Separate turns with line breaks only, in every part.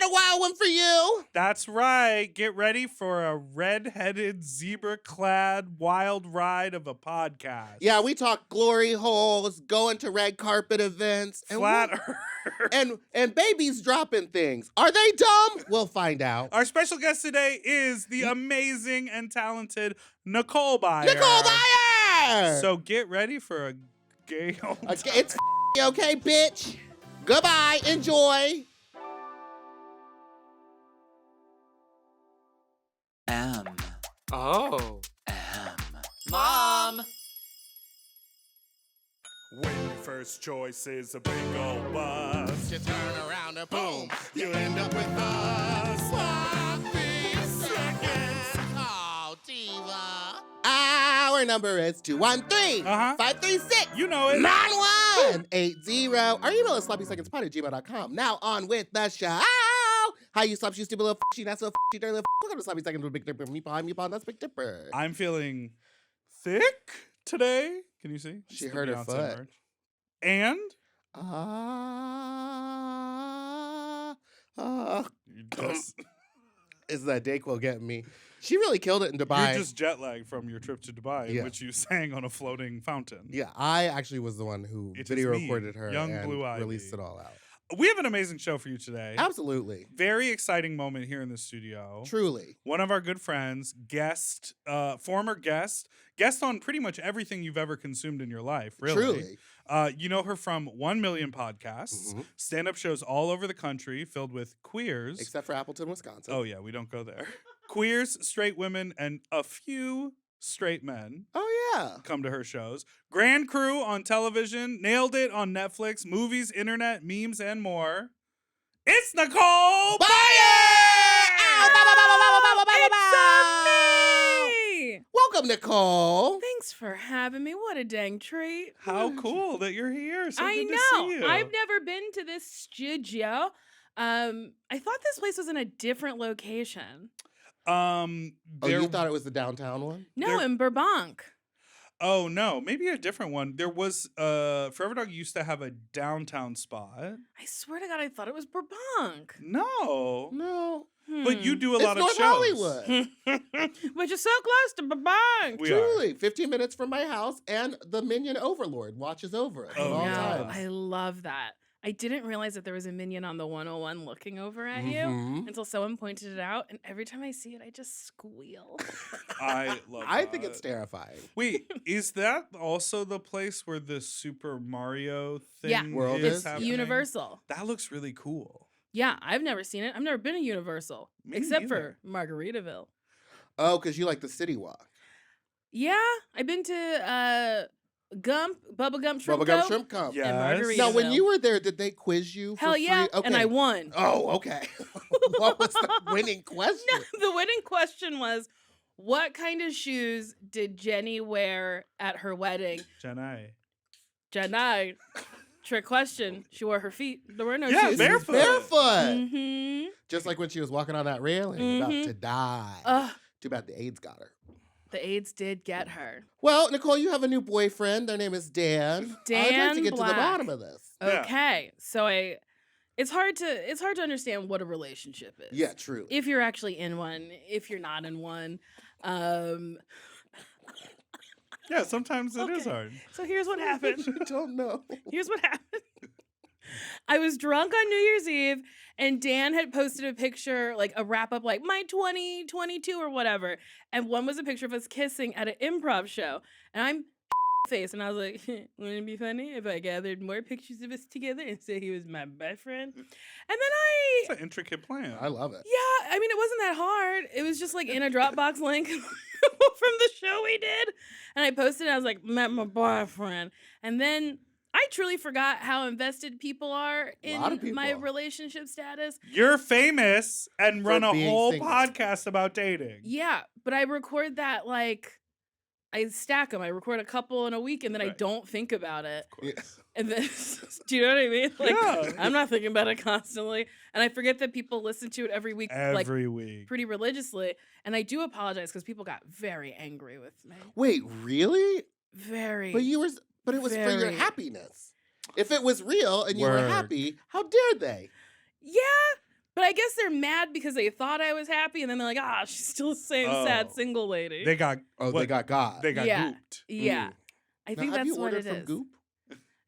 got a wild one for you.
That's right. Get ready for a red-headed, zebra-clad wild ride of a podcast.
Yeah, we talk glory holes, going to red carpet events.
Flat Earth.
And babies dropping things. Are they dumb? We'll find out.
Our special guest today is the amazing and talented Nicole Byer.
Nicole Byer!
So get ready for a gay old time.
It's okay, bitch. Goodbye. Enjoy.
Oh.
Mom!
When your first choice is a big old bus,
You turn around and boom, you end up with us. Sloppy seconds. Oh, diva. Our number is 213-536.
You know it.
9180. Our email is sloppysecondspod@gmail.com. Now on with the show. How you slops, you stupid little she not so you dirty little Welcome to Sloppy Seconds with Big Dipper and Meatball. That's Big Dipper.
I'm feeling thick today. Can you see?
She
It's the
hurt her
Beyonce
foot.
merch. And just,
is that Dayquil getting me? She really killed it in Dubai.
you're just jet lagged from your trip to Dubai, in
Yeah.
which you sang on a floating fountain.
Yeah, I actually was the one who
It is
video
me,
recorded her
young
and
Blue Ivy.
released it all out.
We have an amazing show for you today.
Absolutely.
Very exciting moment here in the studio.
Truly.
One of our good friends, former guest on pretty much everything you've ever consumed in your life, really.
Truly.
You know her from 1 Million Podcasts,
Mhm.
stand-up shows all over the country filled with queers.
Except for Appleton, Wisconsin.
Oh, yeah, we don't go there. Queers, straight women, and a few straight men
Oh, yeah.
come to her shows. Grand Crew on television, nailed it on Netflix, movies, internet, memes, and more. It's Nicole
It's me!
Welcome, Nicole.
Thanks for having me. What a dang treat.
How cool that you're here. So
I
good
know.
to see you.
I've never been to this studio. I thought this place was in a different location.
Oh,
there-
you thought it was the downtown one?
No,
There-
in Burbank.
Oh no, maybe a different one. There was Forever Dog used to have a downtown spot.
I swear to God, I thought it was Burbank.
No.
No.
But you do a
It's
lot of
North
shows.
Hollywood.
Which is so close to Burbank.
We are.
Truly. 15 minutes from my house, and the minion overlord watches over it at
Oh,
all
yeah.
times.
I love that. I didn't realize that there was a minion on the 101 looking over at you
Mhm.
until someone pointed it out. And every time I see it, I just squeal.
I love
I think
that.
it's terrifying.
Wait, is that also the place where the Super Mario thing
Yeah.
World
is
is?
happening?
Universal.
That looks really cool.
Yeah, I've never seen it. I've never been to Universal.
Me
except
neither.
for Margaritaville.
Oh, because you like the city walk.
Yeah, I've been to Gump, Bubba Gump Shrimp
Bubblegum
Co.
Shrimp Cup.
Yes.
Margaritaville.
Now, when you were there, did they quiz you for
Hell yeah,
free? Okay.
and I won.
Oh, okay. What was the winning question?
No, the winning question was, what kind of shoes did Jenny wear at her wedding?
Jenai.
Jenny. Trick question. She wore her feet. There were no
Yeah,
shoes.
barefoot.
Barefoot.
Mm-hmm.
Just like when she was walking on that railing, about
Mhm.
to die. Too bad the AIDS got her.
The AIDS did get her.
Well, Nicole, you have a new boyfriend. Their name is Dan. I'd like to
Dan
get to the
Black.
bottom of this.
Yeah.
Okay, so it's hard to understand what a relationship is.
Yeah, truly.
If you're actually in one, if you're not in one.
Yeah, sometimes it is
Okay.
hard.
So here's what happened.
I don't know.
Here's what happened. I was drunk on New Year's Eve, and Dan had posted a picture, like a wrap up, like my 2022 or whatever. And one was a picture of us kissing at an improv show. And I'm face, and I was like, wouldn't it be funny if I gathered more pictures of us together and said he was my boyfriend? And then
It's an intricate plan.
I love it.
yeah, I mean, it wasn't that hard. It was just like in a Dropbox link from the show we did. And I posted it. I was like, met my boyfriend. And then I truly forgot how invested people are
Lot of
in my
people.
relationship status.
You're famous and
For
run a
being
whole
single.
podcast about dating.
Yeah, but I record that like, I stack them. I record a couple in a week and then I
Right.
don't think about it.
Yeah.
And then, do you know what I mean? Like,
Yeah.
I'm not thinking about it constantly. And I forget that people listen to it every week, like
Every week.
pretty religiously. And I do apologize because people got very angry with me.
Wait, really?
Very.
But it was for your
Very.
happiness. If it was real and you were
Word.
happy, how dare they?
Yeah, But I guess they're mad because they thought I was happy, and then they're like, she's still the same sad single lady.
They got
they got God.
They got gooped.
Yeah. I think that's what it is.
Have you ordered from Goop?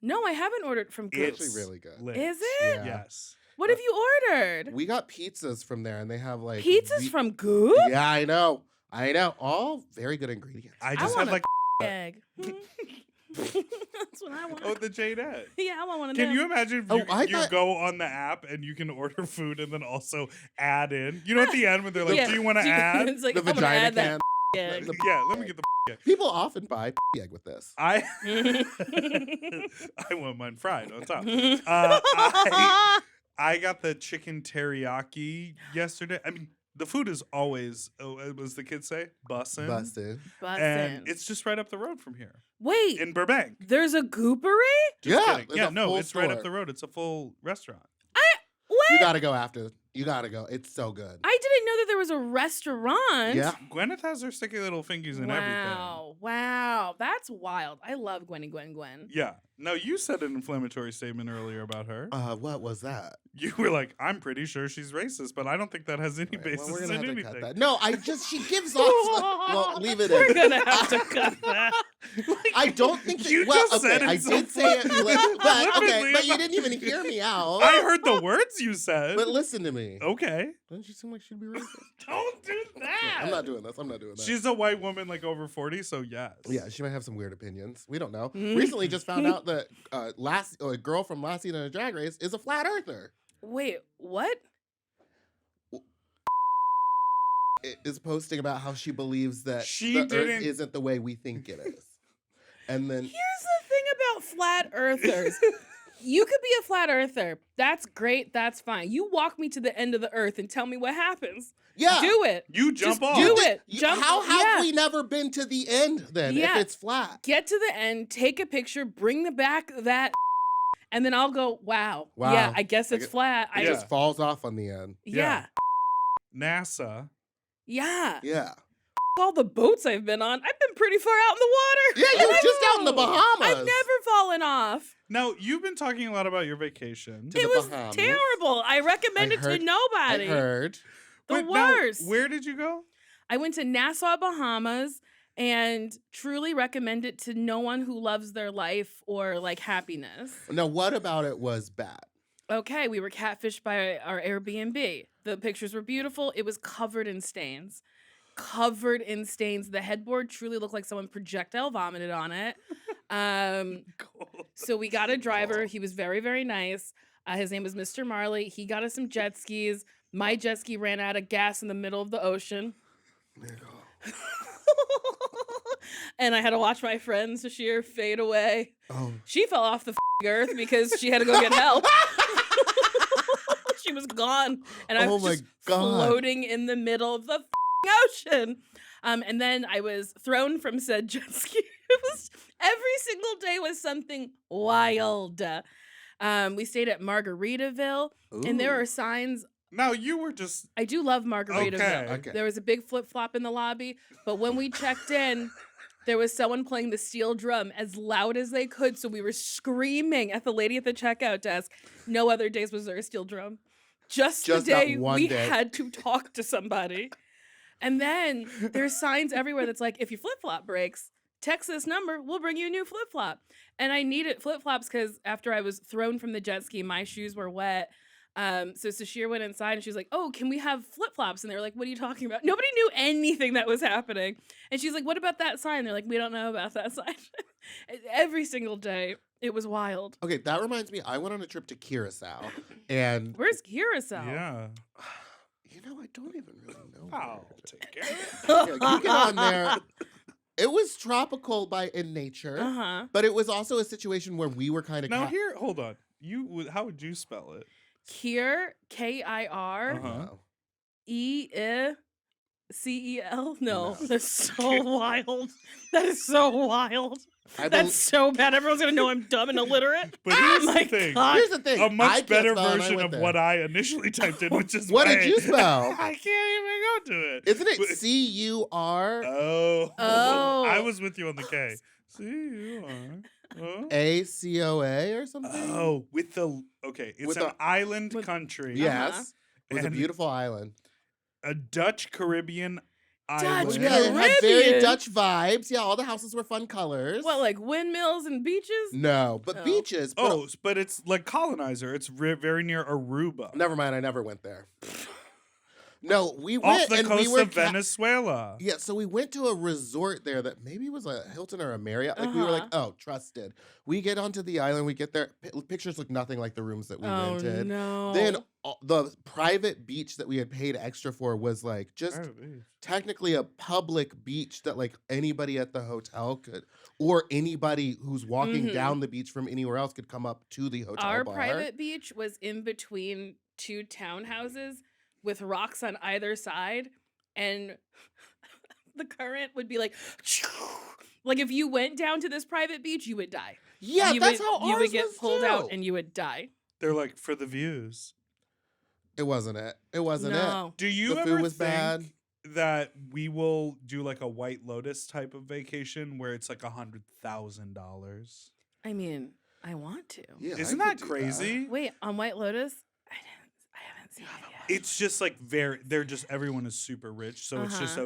No, I haven't ordered from Goop.
It's actually really good.
Lit.
Is it?
Yeah.
Yes.
What have you ordered?
We got pizzas from there, and they have like
Pizzas from Goop?
Yeah, I know. All very good ingredients.
I just have like
egg. That's what I want.
Oh, the jade egg.
Yeah, I want one of
Can
them.
you imagine if you go on the app and you can order food and then also add in? You know, at the end when they're like, "Do you want to add?"
It's like,
the
I'm gonna
vagina
add
can.
that egg.
Yeah, let me get the egg.
People often buy egg with this.
I want mine fried on top. I got the chicken teriyaki yesterday. I mean, the food is always, as the kids say, bussin'.
Busted.
And it's just right up the road from here.
Wait.
In Burbank.
There's a goopery?
Yeah.
Yeah, no, it's right up
store.
the road. It's a full restaurant.
What?
You gotta go after. You gotta go. It's so good.
I didn't know that there was a restaurant.
Yeah.
Gwyneth has her sticky little fingies and everything.
Wow. That's wild. I love Gwen.
Yeah. No, you said an inflammatory statement earlier about her.
What was that?
You were like, I'm pretty sure she's racist, but I don't think that has any basis
We're gonna
in
have
anything.
to cut that. No, she gives off. Well, leave it in.
We're gonna have to cut that.
I don't think that,
You
well,
just
okay,
said it
I
so
did say it, but
flippantly
but you
about-
didn't even hear me out.
I heard the words you said.
But listen to me.
Okay.
Doesn't she seem like she'd be racist?
Don't do that.
I'm not doing this.
She's a white woman, like over 40, so yes.
Yeah, she might have some weird opinions. We don't know. Recently, just found out that a girl from last season of Drag Race is a flat earther.
Wait, what?
Is posting about how she believes that
She
the Earth
didn't-
isn't the way we think it is, and then
Here's the thing about flat earthers. You could be a flat earther. That's great. That's fine. You walk me to the end of the earth and tell me what happens.
yeah,
Do it.
You jump
Just
off.
do it. Jump.
How have
yeah.
we never been to the end then?
Yeah.
If it's flat,
Get to the end, take a picture, bring the back of that, and then I'll go, wow.
Wow.
Yeah, I guess it's flat.
it
Yeah.
just falls off on the end.
Yeah.
NASA.
Yeah.
Yeah,
All the boats I've been on, I've been pretty far out in the water.
yeah. You were just out in the
Hello.
Bahamas.
I've never fallen off.
Now, you've been talking a lot about your vacation.
To
It
the
was
Bahamas.
terrible. I recommend it
heard-
to nobody.
I heard.
The
Wait, now,
worst.
where did you go?
I went to Nassau, Bahamas, and truly recommend it to no one who loves their life or like happiness.
Now, what about it was bad?
Okay, we were catfished by our Airbnb. The pictures were beautiful. It was covered in stains. Covered in stains. The headboard truly looked like someone projectile vomited on it. So we got a driver. He was very, very nice. His name was Mr. Marley. He got us some jet skis. My jet ski ran out of gas in the middle of the ocean. And I had to watch my friend Sashir fade away.
Oh,
She fell off the earth because she had to go get help. She was gone. And I was
Oh my
just
God.
floating in the middle of the ocean. And then I was thrown from said jet ski. It was every single day was something wild. We stayed at Margaritaville, and there
Ooh.
are signs.
Now, you were just.
I do love Margaritaville.
Okay.
There was a big flip flop in the lobby, but when we checked in, there was someone playing the steel drum as loud as they could, so we were screaming at the lady at the checkout desk. No other days was there a steel drum. Just the
Just that
day
one
we
day.
had to talk to somebody. And then there's signs everywhere that's like, if your flip flop breaks, text this number, we'll bring you a new flip flop. And I needed flip flops because after I was thrown from the jet ski, my shoes were wet. So Sashir went inside and she was like, oh, can we have flip flops? And they were like, what are you talking about? Nobody knew anything that was happening. And she's like, what about that sign? They're like, we don't know about that sign. Every single day, it was wild.
Okay, that reminds me. I went on a trip to Curacao, and
Where's Curacao?
Yeah.
you know, I don't even really know.
I'll take care of it.
Yeah, you get on there. It was tropical in nature,
Uh-huh.
but it was also a situation where we were kind of.
Now, here, hold on. How would you spell it?
Kier, K-I-R,
Uh-huh.
E-I-C-E-L? No,
No.
that's so wild. That is so wild.
I
That's so bad. Everyone's going to know I'm dumb and illiterate.
But here's
my
the thing.
God.
Here's the thing.
A
I
much
can't
better
spell, and I
version
went
of
there.
what I initially typed in, which is
What did
way-
you spell?
I can't even go to it.
Isn't it
But-
C-U-R-A-C-O-A
Oh.
Oh.
I was with you on the K. See, you are. Oh.
or something?
Oh, with the. Okay, it's
With
an
the-
island
with-
country.
Yes. It was a
And
beautiful island.
a Dutch Caribbean
Dutch
island.
Yeah, it had very
Caribbean?
Dutch vibes. Yeah, all the houses were fun colors.
What, like windmills and beaches?
No, but
Oh.
beaches. But
Oh, but it's like Colonizer. It's very near Aruba.
never mind, I never went there. No, we
Off
went
the
and we
coast
were
of Venezuela.
Yeah, so we went to a resort there that maybe was a Hilton or a Marriott. Like we were like, oh, trusted. We get onto the island, we get there. Pictures look nothing like the rooms that we rented.
No.
Then the private beach that we had paid extra for was like just technically a public beach that like anybody at the hotel could, or anybody who's walking down the beach from anywhere else could come up to the hotel
Our
bar.
private beach was in between two townhouses with rocks on either side, and the current would be like if you went down to this private beach, you would die.
Yeah, that's how ours
you would get
was
pulled
too.
out and you would die.
They're like, for the views.
It wasn't it. It wasn't
No.
Do you
The
ever
food was
think
bad.
that we will do like a White Lotus type of vacation where it's like $100,000?
I mean, I want to.
it. Yeah,
Isn't
I
that
could do
crazy?
Wait, on White Lotus? I haven't seen it yet.
It's just like everyone is super rich. So it's just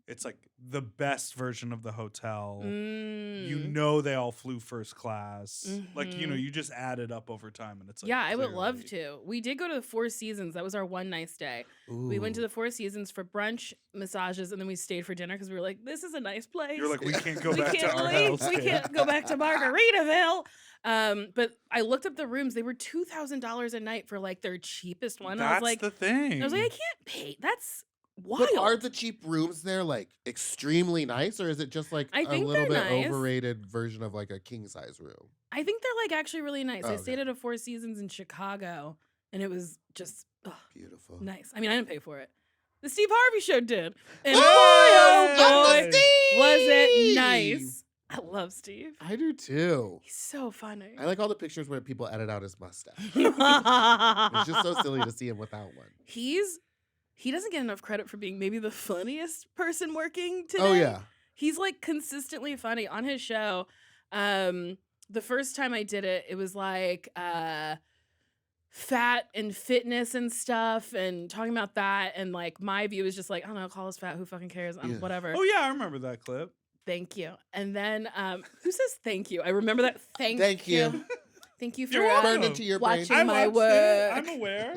it's like the best version of the hotel. You know, they all flew first class. Like, you just add it up over time and it's like,
Yeah, I would love
clearly-
to. We did go to the Four Seasons. That was our one nice day. We went to
Ooh.
the Four Seasons for brunch, massages, and then we stayed for dinner because we were like, this is a nice place.
You're like, we can't go
we
back
can't
to our
leave.
house.
We can't go back to Margaritaville. But I looked up the rooms. They were $2,000 a night for like their cheapest one.
That's
I was like,
the thing.
I can't pay. That's wild.
But are the cheap rooms there like extremely nice, or is it just like
I
a
think
little bit
they're nice.
overrated version of like a king size room?
I think they're like actually really nice.
Oh,
I
okay.
stayed at a Four Seasons in Chicago, and it was just
Beautiful.
nice. I mean, I didn't pay for it. The Steve Harvey show did. And
Hey!
boy, oh
Uncle
boy, was it
Steve!
nice. I love Steve.
I do too.
He's so funny.
I like all the pictures where people edit out his mustache. It's just so silly to see him without one.
He doesn't get enough credit for being maybe the funniest person working today.
Oh yeah.
He's like consistently funny on his show. The first time I did it, it was like fat and fitness and stuff and talking about that. And like my view is just like, I don't know, call us fat. Who fucking cares?
Yeah.
Whatever.
Oh, yeah, I remember that clip.
Thank you. And then who says thank you? I remember that. Thank
Thank you.
you. Thank you for
You're welcome.
Burned into your brain.
watching
I
my
watched
work.
it. I'm aware.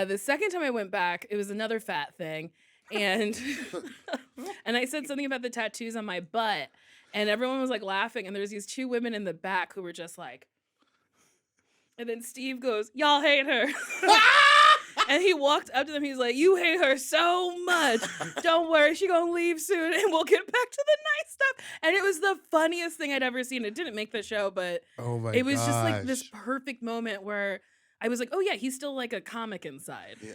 The second time I went back, it was another fat thing. And and I said something about the tattoos on my butt. And everyone was like laughing. And there's these two women in the back who were just like, and then Steve goes, y'all hate her. And he walked up to them. He's like, you hate her so much. Don't worry. She gonna leave soon and we'll get back to the nice stuff. And it was the funniest thing I'd ever seen. It didn't make the show, but
Oh my
it was just like this
gosh.
perfect moment where I was like, oh yeah, he's still like a comic inside.
Yeah.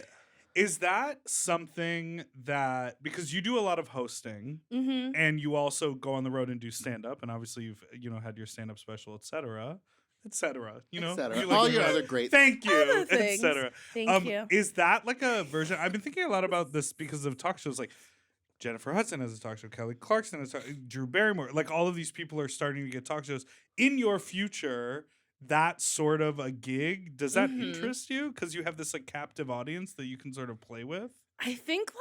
Is that something that, because you do a lot of hosting
Mm-hmm.
and you also go on the road and do stand up, and obviously you've had your stand up special, etc. etc.
Et cetera.
You like
All
to
your
do
other
it.
great
Thank you,
Other things.
etc.
Thank you.
Is that like a version? I've been thinking a lot about this because of talk shows like Jennifer Hudson has a talk show, Kelly Clarkson has Drew Barrymore. Like all of these people are starting to get talk shows. In your future, that sort of a gig, does that
Mhm.
interest you? Because you have this like captive audience that you can sort of play with.
I think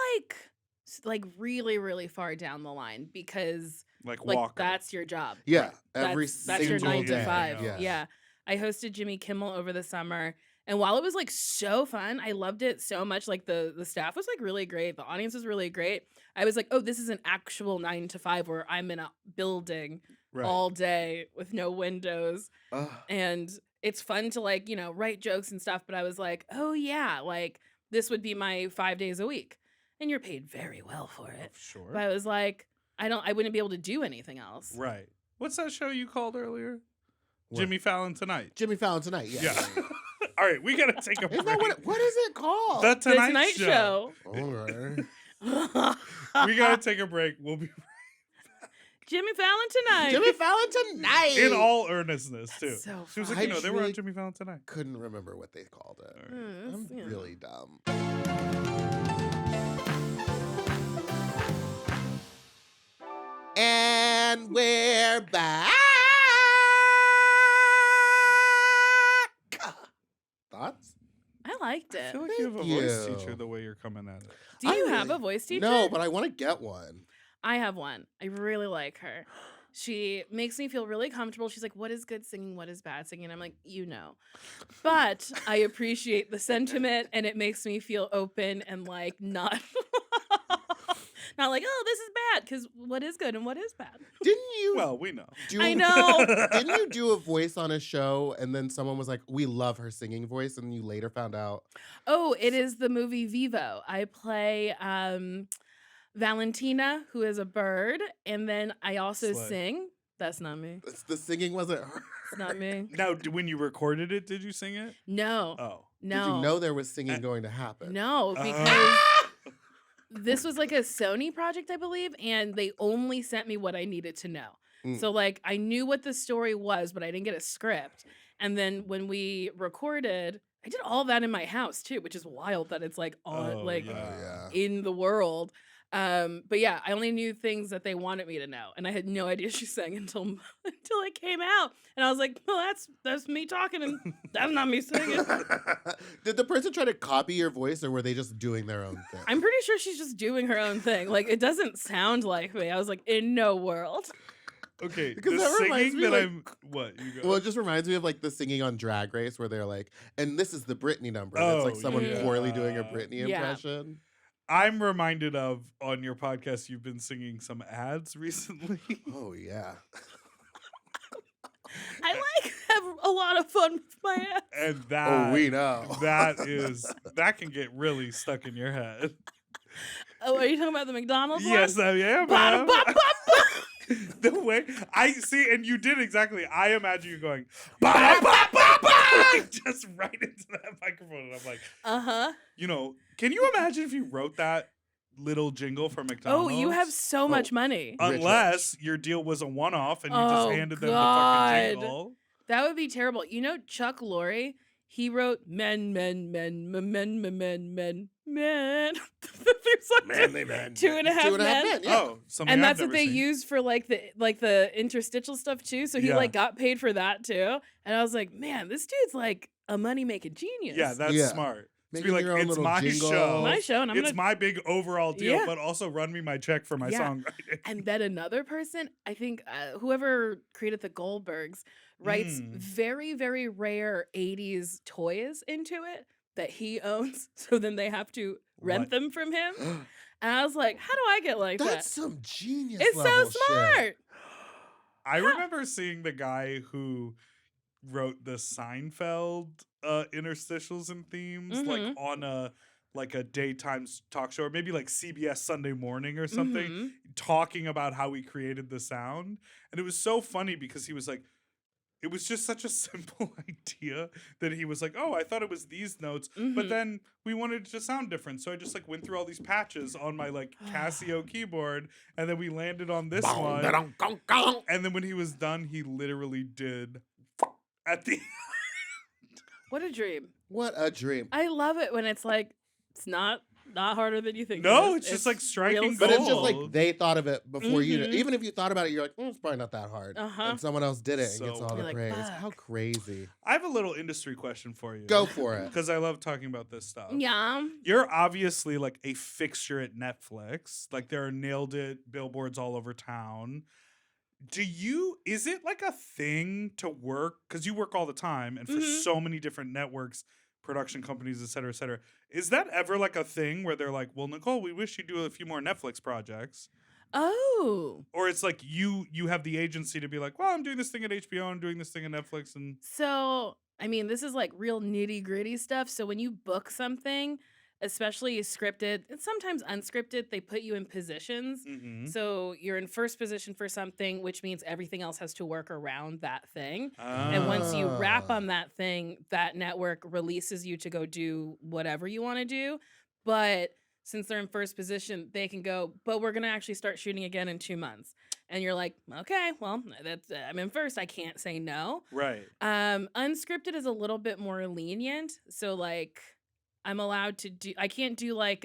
like really, really far down the line because
Like
like
Walker.
that's your job.
Yeah,
Right.
every
that's your
single
9 to
day.
5.
Yeah.
Yeah. I hosted Jimmy Kimmel over the summer. And while it was like so fun, I loved it so much. Like the staff was like really great. The audience was really great. I was like, oh, this is an actual 9 to 5 where I'm in a building
Right.
all day with no windows.
Ugh.
And it's fun to like, write jokes and stuff. But I was like, oh yeah, like this would be my 5 days a week. And you're paid very well for it.
Sure.
But I was like, I wouldn't be able to do anything else.
Right. What's that show you called earlier?
What?
Jimmy Fallon Tonight.
Jimmy Fallon Tonight. Yeah.
Yeah. All right, we gotta take a break.
Isn't that what is it called?
The
The
Tonight,
Tonight Show.
All right.
We gotta take a break. We'll be
Jimmy Fallon Tonight.
Jimmy Fallon Tonight.
in all earnestness too.
That's so
She was like,
fun. I
they were on
really-
Jimmy Fallon Tonight.
Couldn't remember what they called it.
Mm,
I'm really dumb. And we're back. Thoughts?
I like liked
I
it.
feel like you have a
Thank
voice
you.
teacher the way you're coming at it.
Do you
I
have a
really-
voice teacher?
No, but I want to get one.
I have one. I really like her. She makes me feel really comfortable. She's like, what is good singing? What is bad singing? I'm like, you know. But I appreciate the sentiment and it makes me feel open and like not not like, oh, this is bad. Because what is good and what is bad?
Didn't you?
Well, we know.
do,
I know.
Didn't you do a voice on a show and then someone was like, "We love her singing voice," and you later found out?
Oh, it is the movie Vivo. I play Valentina, who is a bird, and then I also
Slay.
sing. That's not me.
The singing wasn't her.
It's not me.
Now, when you recorded it, did you sing it?
No.
Oh.
No.
Did you know there was singing going to happen?
No,
Oh.
because this was like a Sony project, I believe, and they only sent me what I needed to know.
Mm.
So like I knew what the story was, but I didn't get a script. And then when we recorded, I did all that in my house too, which is wild that it's like on
Oh,
like
yeah.
in the world. But yeah, I only knew things that they wanted me to know, and I had no idea she sang until it came out, and I was like, "Well, that's me talking, and that's not me singing."
Did the person try to copy your voice, or were they just doing their own thing?
I'm pretty sure she's just doing her own thing. Like it doesn't sound like me. I was like, in no world.
Okay,
Because
the
that reminds
singing
me,
that
like-
I'm... What? You go.
Well, it just reminds me of like the singing on Drag Race where they're like, and this is the Britney number. And it's like
Oh,
someone
yeah.
poorly doing a Britney
Yeah.
impression.
I'm reminded of, on your podcast, you've been singing some ads recently.
Oh, yeah.
I like have a lot of fun with my ass.
And that...
Oh, we know.
That can get really stuck in your head.
Oh, are you talking about the McDonald's one?
Yes, I am.
Bada,
ma'am.
bop, bop, bop.
The way I see, and you did exactly. I imagine you going, "Ba, ba, ba, ba," just right into that microphone, and I'm like,
Uh-huh.
you know, can you imagine if you wrote that little jingle for
Oh,
McDonald's?
you have so much money.
Unless your deal was a one-off and you just
Oh,
handed them the
God.
fucking jingle.
That would be terrible. You know, Chuck Lorre, he wrote men. There's like two and a half men.
Yeah.
Oh, something
And
I've
that's what
never
they
seen.
use for like the interstitial stuff too. So he
Yeah.
like got paid for that too. And I was like, man, this dude's like a money making genius.
Yeah, that's
Yeah.
smart. To be
Making
like,
your own
it's
little
my
jingle.
show.
My show, and I'm
it's
gonna
my big overall deal,
Yeah.
but also run me my check for my
Yeah.
songwriting.
And then another person, I think whoever created the Goldbergs, writes very, very rare 80s toys into it that he owns. So then they have to rent
What?
them from him. And I was like, how do I get like
That's
that?
some genius.
It's so
level
smart.
shit.
I remember seeing the guy who wrote the Seinfeld interstitials and themes like on a daytime talk show, or maybe like CBS Sunday Morning or something,
Mhm.
talking about how he created the sound. And it was so funny because he was like, it was just such a simple idea that he was like, oh, I thought it was these notes, but
Mhm.
then we wanted it to sound different. So I just like went through all these patches on my like Casio keyboard, and then we landed on this one. And then when he was done, he literally did at the
What a dream.
What a dream.
I love it when it's like, it's not harder than you think. it
No,
is.
it's just like striking
real
gold.
But it's just
simple.
like they thought of it before you did.
Mhm.
Even if you thought about it, you're like, it's probably not that hard.
Uh-huh.
And someone else did it and gets
So
all the
You're like,
praise.
fuck.
How crazy.
I have a little industry question for you.
Go for it.
Because I love talking about this stuff.
Yeah.
You're obviously like a fixture at Netflix. Like there are nailed it billboards all over town. Is it like a thing to work? Because you work all the time and for
Mhm.
so many different networks, production companies, et cetera, et cetera. Is that ever like a thing where they're like, well, Nicole, we wish you'd do a few more Netflix projects?
Oh.
Or it's like you have the agency to be like, well, I'm doing this thing at HBO, I'm doing this thing at Netflix, and
So, I mean, this is like real nitty gritty stuff. So when you book something, especially scripted and sometimes unscripted, they put you in positions.
Mhm.
So you're in first position for something, which means everything else has to work around that thing. And once you wrap on that thing, that network releases you to go do whatever you want to do. But since they're in first position, they can go, but we're going to actually start shooting again in 2 months. And you're like, okay, well, I'm in first. I can't say no.
Right.
Unscripted is a little bit more lenient. So like I'm allowed to do, I can't do like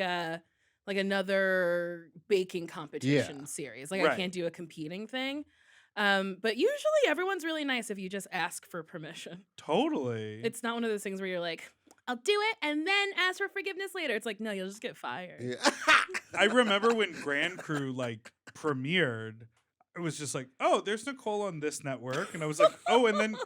another baking competition series. Like I
Right.
can't do a competing thing. But usually everyone's really nice if you just ask for permission.
Totally.
It's not one of those things where you're like, I'll do it and then ask for forgiveness later. It's like, no, you'll just get fired.
Yeah.
I remember when Grand Crew like premiered, it was just like, oh, there's Nicole on this network, and I was like, and then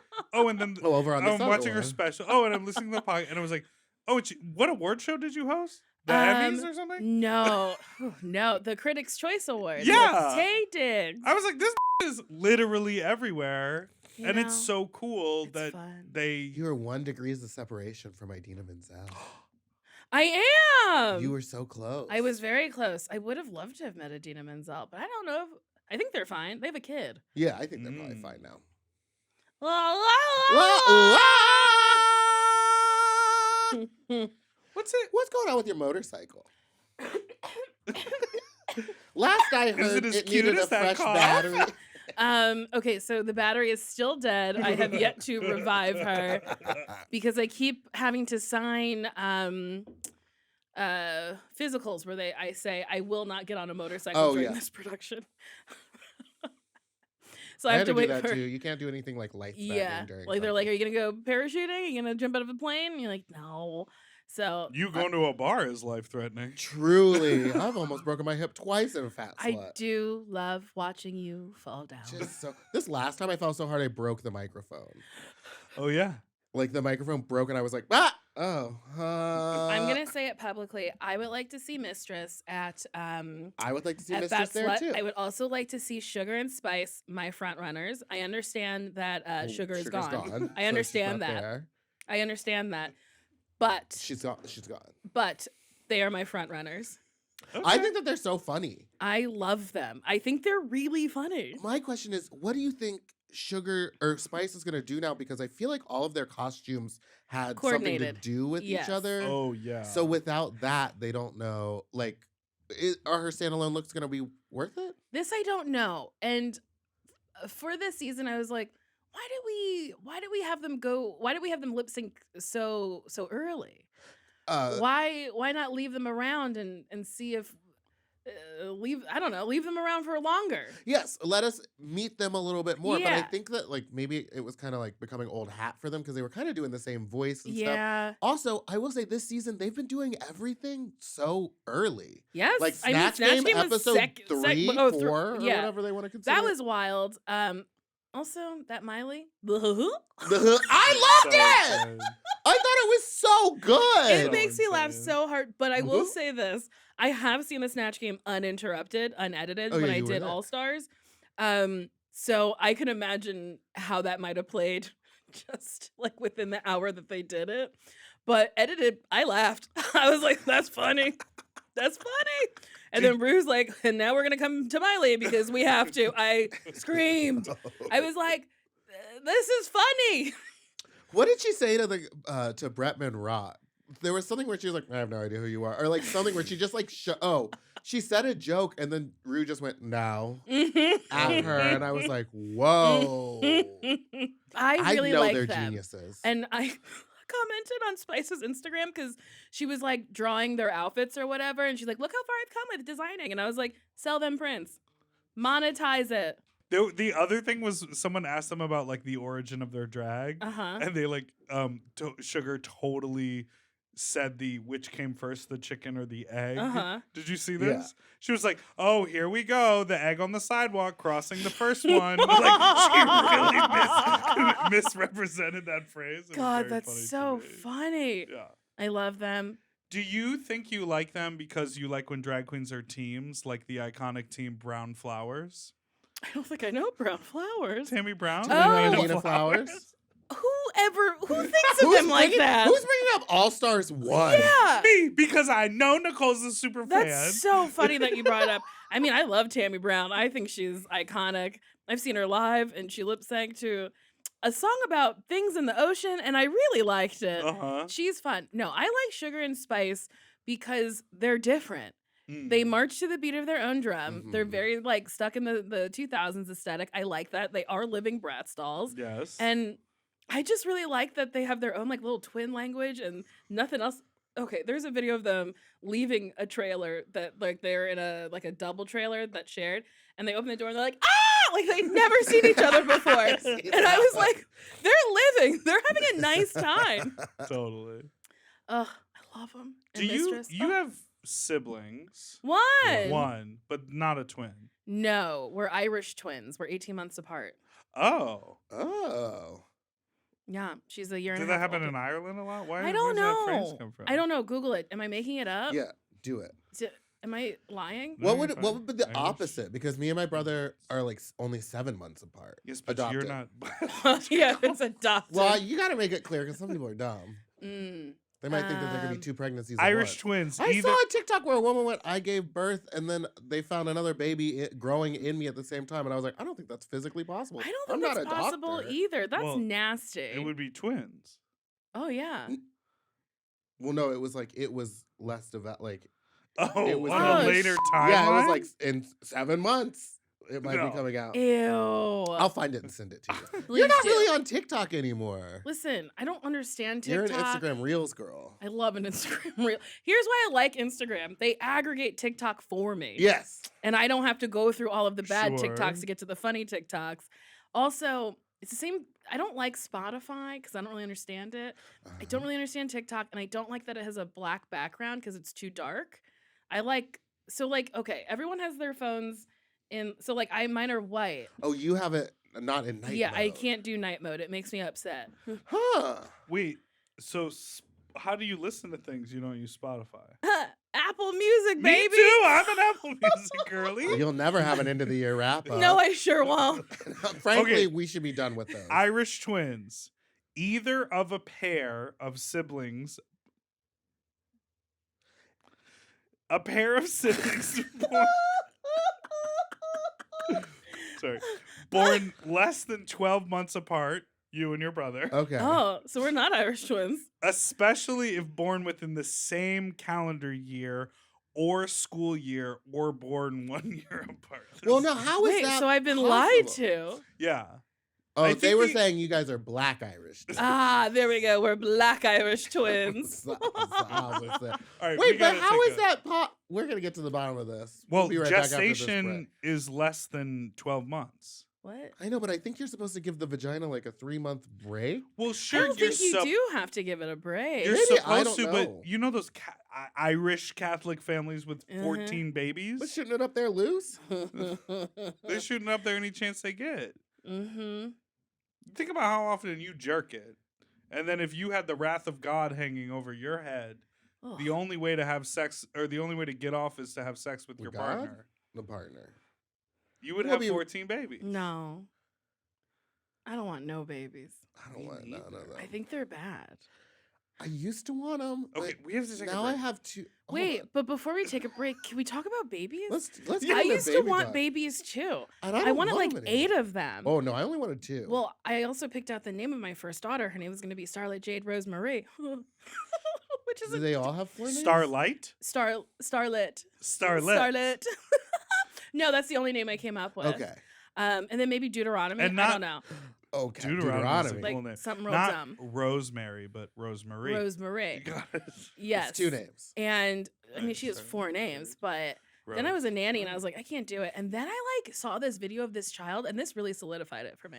over on this
I'm
other
watching her
one.
special. Oh, and I'm listening to the podcast, and I was like, oh, what award show did you host? The Emmys or something?
No, no, the Critics' Choice Awards.
Yeah.
with Tay Diggs.
I was like, this is literally everywhere,
You
and
know,
it's so cool
it's
that
fun.
they.
You are 1 degree of separation from Idina Menzel.
I am.
You were so close.
I was very close. I would have loved to have met Idina Menzel, but I don't know if. I think they're fine. They have a kid.
Yeah, I think they're probably fine now.
La, la, la.
What's going on with your motorcycle? Last I heard,
Is it as
it
cute
needed
as
a
that
fresh
car?
battery.
Okay, so the battery is still dead. I have yet to revive her because I keep having to sign physicals where I say I will not get on a motorcycle during this production. So I have to
do
wait
that
for
too. You can't do anything like life threatening during.
like they're like, are you gonna go parachuting? Are you gonna jump out of a plane? And you're like, no. So
You going to a bar is life threatening.
Truly, I've almost broken my hip twice in a fat
I
slut.
do love watching you fall down.
Just so, this last time I fell so hard I broke the microphone.
Oh yeah.
Like the microphone broke and I was like, ah! Oh.
I'm gonna say it publicly. I would like to see Mistress at
I would like to see
at
Mistress
That
there
Slut.
too.
I would also like to see Sugar and Spice, my front runners. I understand that Sugar is
Sugar's
gone. I
so
understand
she's not
that.
there.
I understand that. But
She's gone. She's gone.
but they are my front runners.
I think that they're so funny.
I love them. I think they're really funny.
My question is, what do you think Sugar or Spice is going to do now? Because I feel like all of their costumes had something to
Coordinated.
do with
Yes.
each other.
Oh yeah.
So without that, they don't know. Like, are her standalone looks going to be worth it?
This I don't know. And for this season, I was like, why did we have them go? Why did we have them lip sync so early? Why not leave them around and see if leave them around for longer.
Yes, let us meet them a little bit more. But I
Yeah.
think that like maybe it was kind of like becoming old hat for them because they were kind of doing the same voice and stuff.
Yeah.
Also, I will say this season they've been doing everything so early.
Yes.
Like
I mean,
Snatch Game
was
episode
sec-
3,
oh,
4, or
yeah.
whatever they want to consider.
That was wild. Also, that Miley.
I loved it.
good.
I thought it was so good.
It
So
makes me laugh
insane.
so hard. But I will
Mhm.
say this. I have seen the Snatch Game uninterrupted, unedited
Oh,
when
yeah,
I
you were
did
there.
All Stars. So I can imagine how that might have played just like within the hour that they did it. But edited, I laughed. I was like, that's funny. That's funny. And then Rue's like, and now we're going to come to Miley because we have to. I screamed. I was like, this is funny.
What did she say to the to Bretman Rock? There was something where she was like, I have no idea who you are. Or like something where she just like, she said a joke and then Rue just went, no, at her. And I was like, whoa.
I really
know
like
they're
them.
geniuses.
And I commented on Spice's Instagram because she was like drawing their outfits or whatever. And she's like, look how far I've come with designing. And I was like, sell them prints. Monetize it.
The other thing was someone asked them about like the origin of their drag,
Uh-huh.
and they like Sugar totally said which came first, the chicken or the egg.
Uh-huh.
Did you see this? She was like, "Oh, here we go, the egg on the sidewalk crossing the first one." Like she really misrepresented that phrase. It was
God,
very funny
that's
to
so
me.
funny.
Yeah.
I love them.
Do you think you like them because you like when drag queens are teams, like the iconic team Brown Flowers?
I don't think I know Brown Flowers.
Tammy Brown?
Oh.
Nina Flowers?
Who thinks of them like that?
Who's bringing up All Stars 1?
Yeah.
Me, because I know Nicole's a super fan.
That's so funny that you brought it up. I mean, I love Tammy Brown. I think she's iconic. I've seen her live, and she lip synced to a song about things in the ocean, and I really liked it.
Uh-huh.
She's fun. No, I like Sugar and Spice because they're different.
Mm.
They march to the beat of their own drum. They're
Mhm.
very like stuck in the 2000s aesthetic. I like that. They are living Bratz dolls.
Yes.
And I just really like that they have their own like little twin language and nothing else. Okay, there's a video of them leaving a trailer that like they're in a like a double trailer that's shared, and they open the door and they're like, ah, like they'd never seen each other before.
I've seen
And I
that
was
one.
like, they're living, they're having a nice time.
Totally.
Ugh, I love them.
Do you have siblings? One, but not a twin.
No, we're Irish twins. We're 18 months apart.
Oh.
Yeah, she's a year and a
Did
half
that happen
older.
in Ireland a lot?
I don't
Where's that phrase
know.
come from?
I don't know. Google it. Am I making it up?
Yeah, do it.
Am I lying?
No,
What
you're
would be the
Irish.
opposite? Because me and my brother are like only 7 months apart.
Yes, but
Adopted.
you're not.
Yeah, it's adopted.
Well, you got to make it clear because some people are dumb.
Mm.
They might think that there could be two pregnancies.
Irish
at once.
twins.
I saw a TikTok where a woman went, "I gave birth," and then they found another baby growing in me at the same time, and I was like, "I don't think that's physically possible."
I don't
I'm
think
not
that's
a
possible
doctor.
either. That's
Well,
nasty.
It would be twins.
Oh yeah.
Well, no, it was less developed. Like,
Oh,
It was
on
Oh,
a later timeline?
yeah, it was like in 7 months. It might
No.
be coming out.
Ew.
I'll find it and send it to you.
Please
You're not
do.
really on TikTok anymore.
Listen, I don't understand
You're
TikTok.
an Instagram Reels girl.
I love an Instagram reel. Here's why I like Instagram. They aggregate TikTok for me.
Yes.
And I don't have to go through all of the bad
Sure.
TikToks to get to the funny TikToks. Also, it's the same. I don't like Spotify because I don't really understand it. I don't really understand TikTok, and I don't like that it has a black background because it's too dark. Okay, everyone has their phones in, mine are white.
Oh, you have it not in night
Yeah, I
mode.
can't do night mode. It makes me upset.
Huh.
Wait, so how do you listen to things you don't use Spotify?
Apple Music, baby.
Me too. I'm an Apple Music girly.
You'll never have an end of the year wrap up.
No, I sure won't.
Frankly,
Okay.
we should be done with those.
Irish twins. Either of a pair of siblings. A pair of siblings born less than 12 months apart, you and your brother.
Okay.
Oh, so we're not Irish twins.
Especially if born within the same calendar year or school year or born 1 year apart.
Well, now how is
Wait,
that
so I've been
possible?
lied to.
Yeah.
Oh,
I
they
think
were
the-
saying you guys are black Irish.
Ah, there we go. We're black Irish twins.
That's the opposite.
All right, we
Wait, but
gotta
how
take
is
a-
that We're going to get to the bottom of this.
Well,
be right back after this
gestation is less than 12 months.
What?
break. I know, but I think you're supposed to give the vagina like a 3-month break.
Well,
I
sure,
don't
you're
think you do have to give it a break.
You're
Maybe, I
supposed to,
don't
but
know.
you know those Irish Catholic families with
Uh-huh.
14 babies?
But shooting it up there loose?
They're shooting up there any chance they get.
Mm-hmm.
Think about how often you jerk it. And then if you had the wrath of God hanging over your head, the only way to have sex, or the only way to get off, is to have sex with your
God?
partner.
The partner.
You would
Well,
have
we-
14 babies.
No. I don't want no babies.
I don't want no.
I think they're bad.
I used to want them.
Okay, we have to take a
now
break.
I have to.
Wait, but before we take a break, can we talk about babies?
Let's
I
get into
used to
baby
want
talk.
babies too.
And
I
don't
wanted
love
like
them
8
anymore.
of them.
Oh no, I only wanted 2.
Well, I also picked out the name of my first daughter. Her name was going to be Starlet Jade Rose Marie, which is
do they all have 4 names?
Starlight?
Starlet.
Starlet.
Starlet. No, that's the only name I came up with.
Okay.
And then maybe Deuteronomy.
And
I
not-
don't know.
Okay.
Deuteronomy is a
Deuteronomy.
Like
cool name.
something real
Not
dumb.
Rosemary, but Rosemary.
Rose Marie.
Got it.
Yes.
It's 2 names.
And I mean, she has
Sorry.
4 names, but then I was a nanny and I was like, I can't do it. And then I like saw this video of this child, and this really solidified it for me.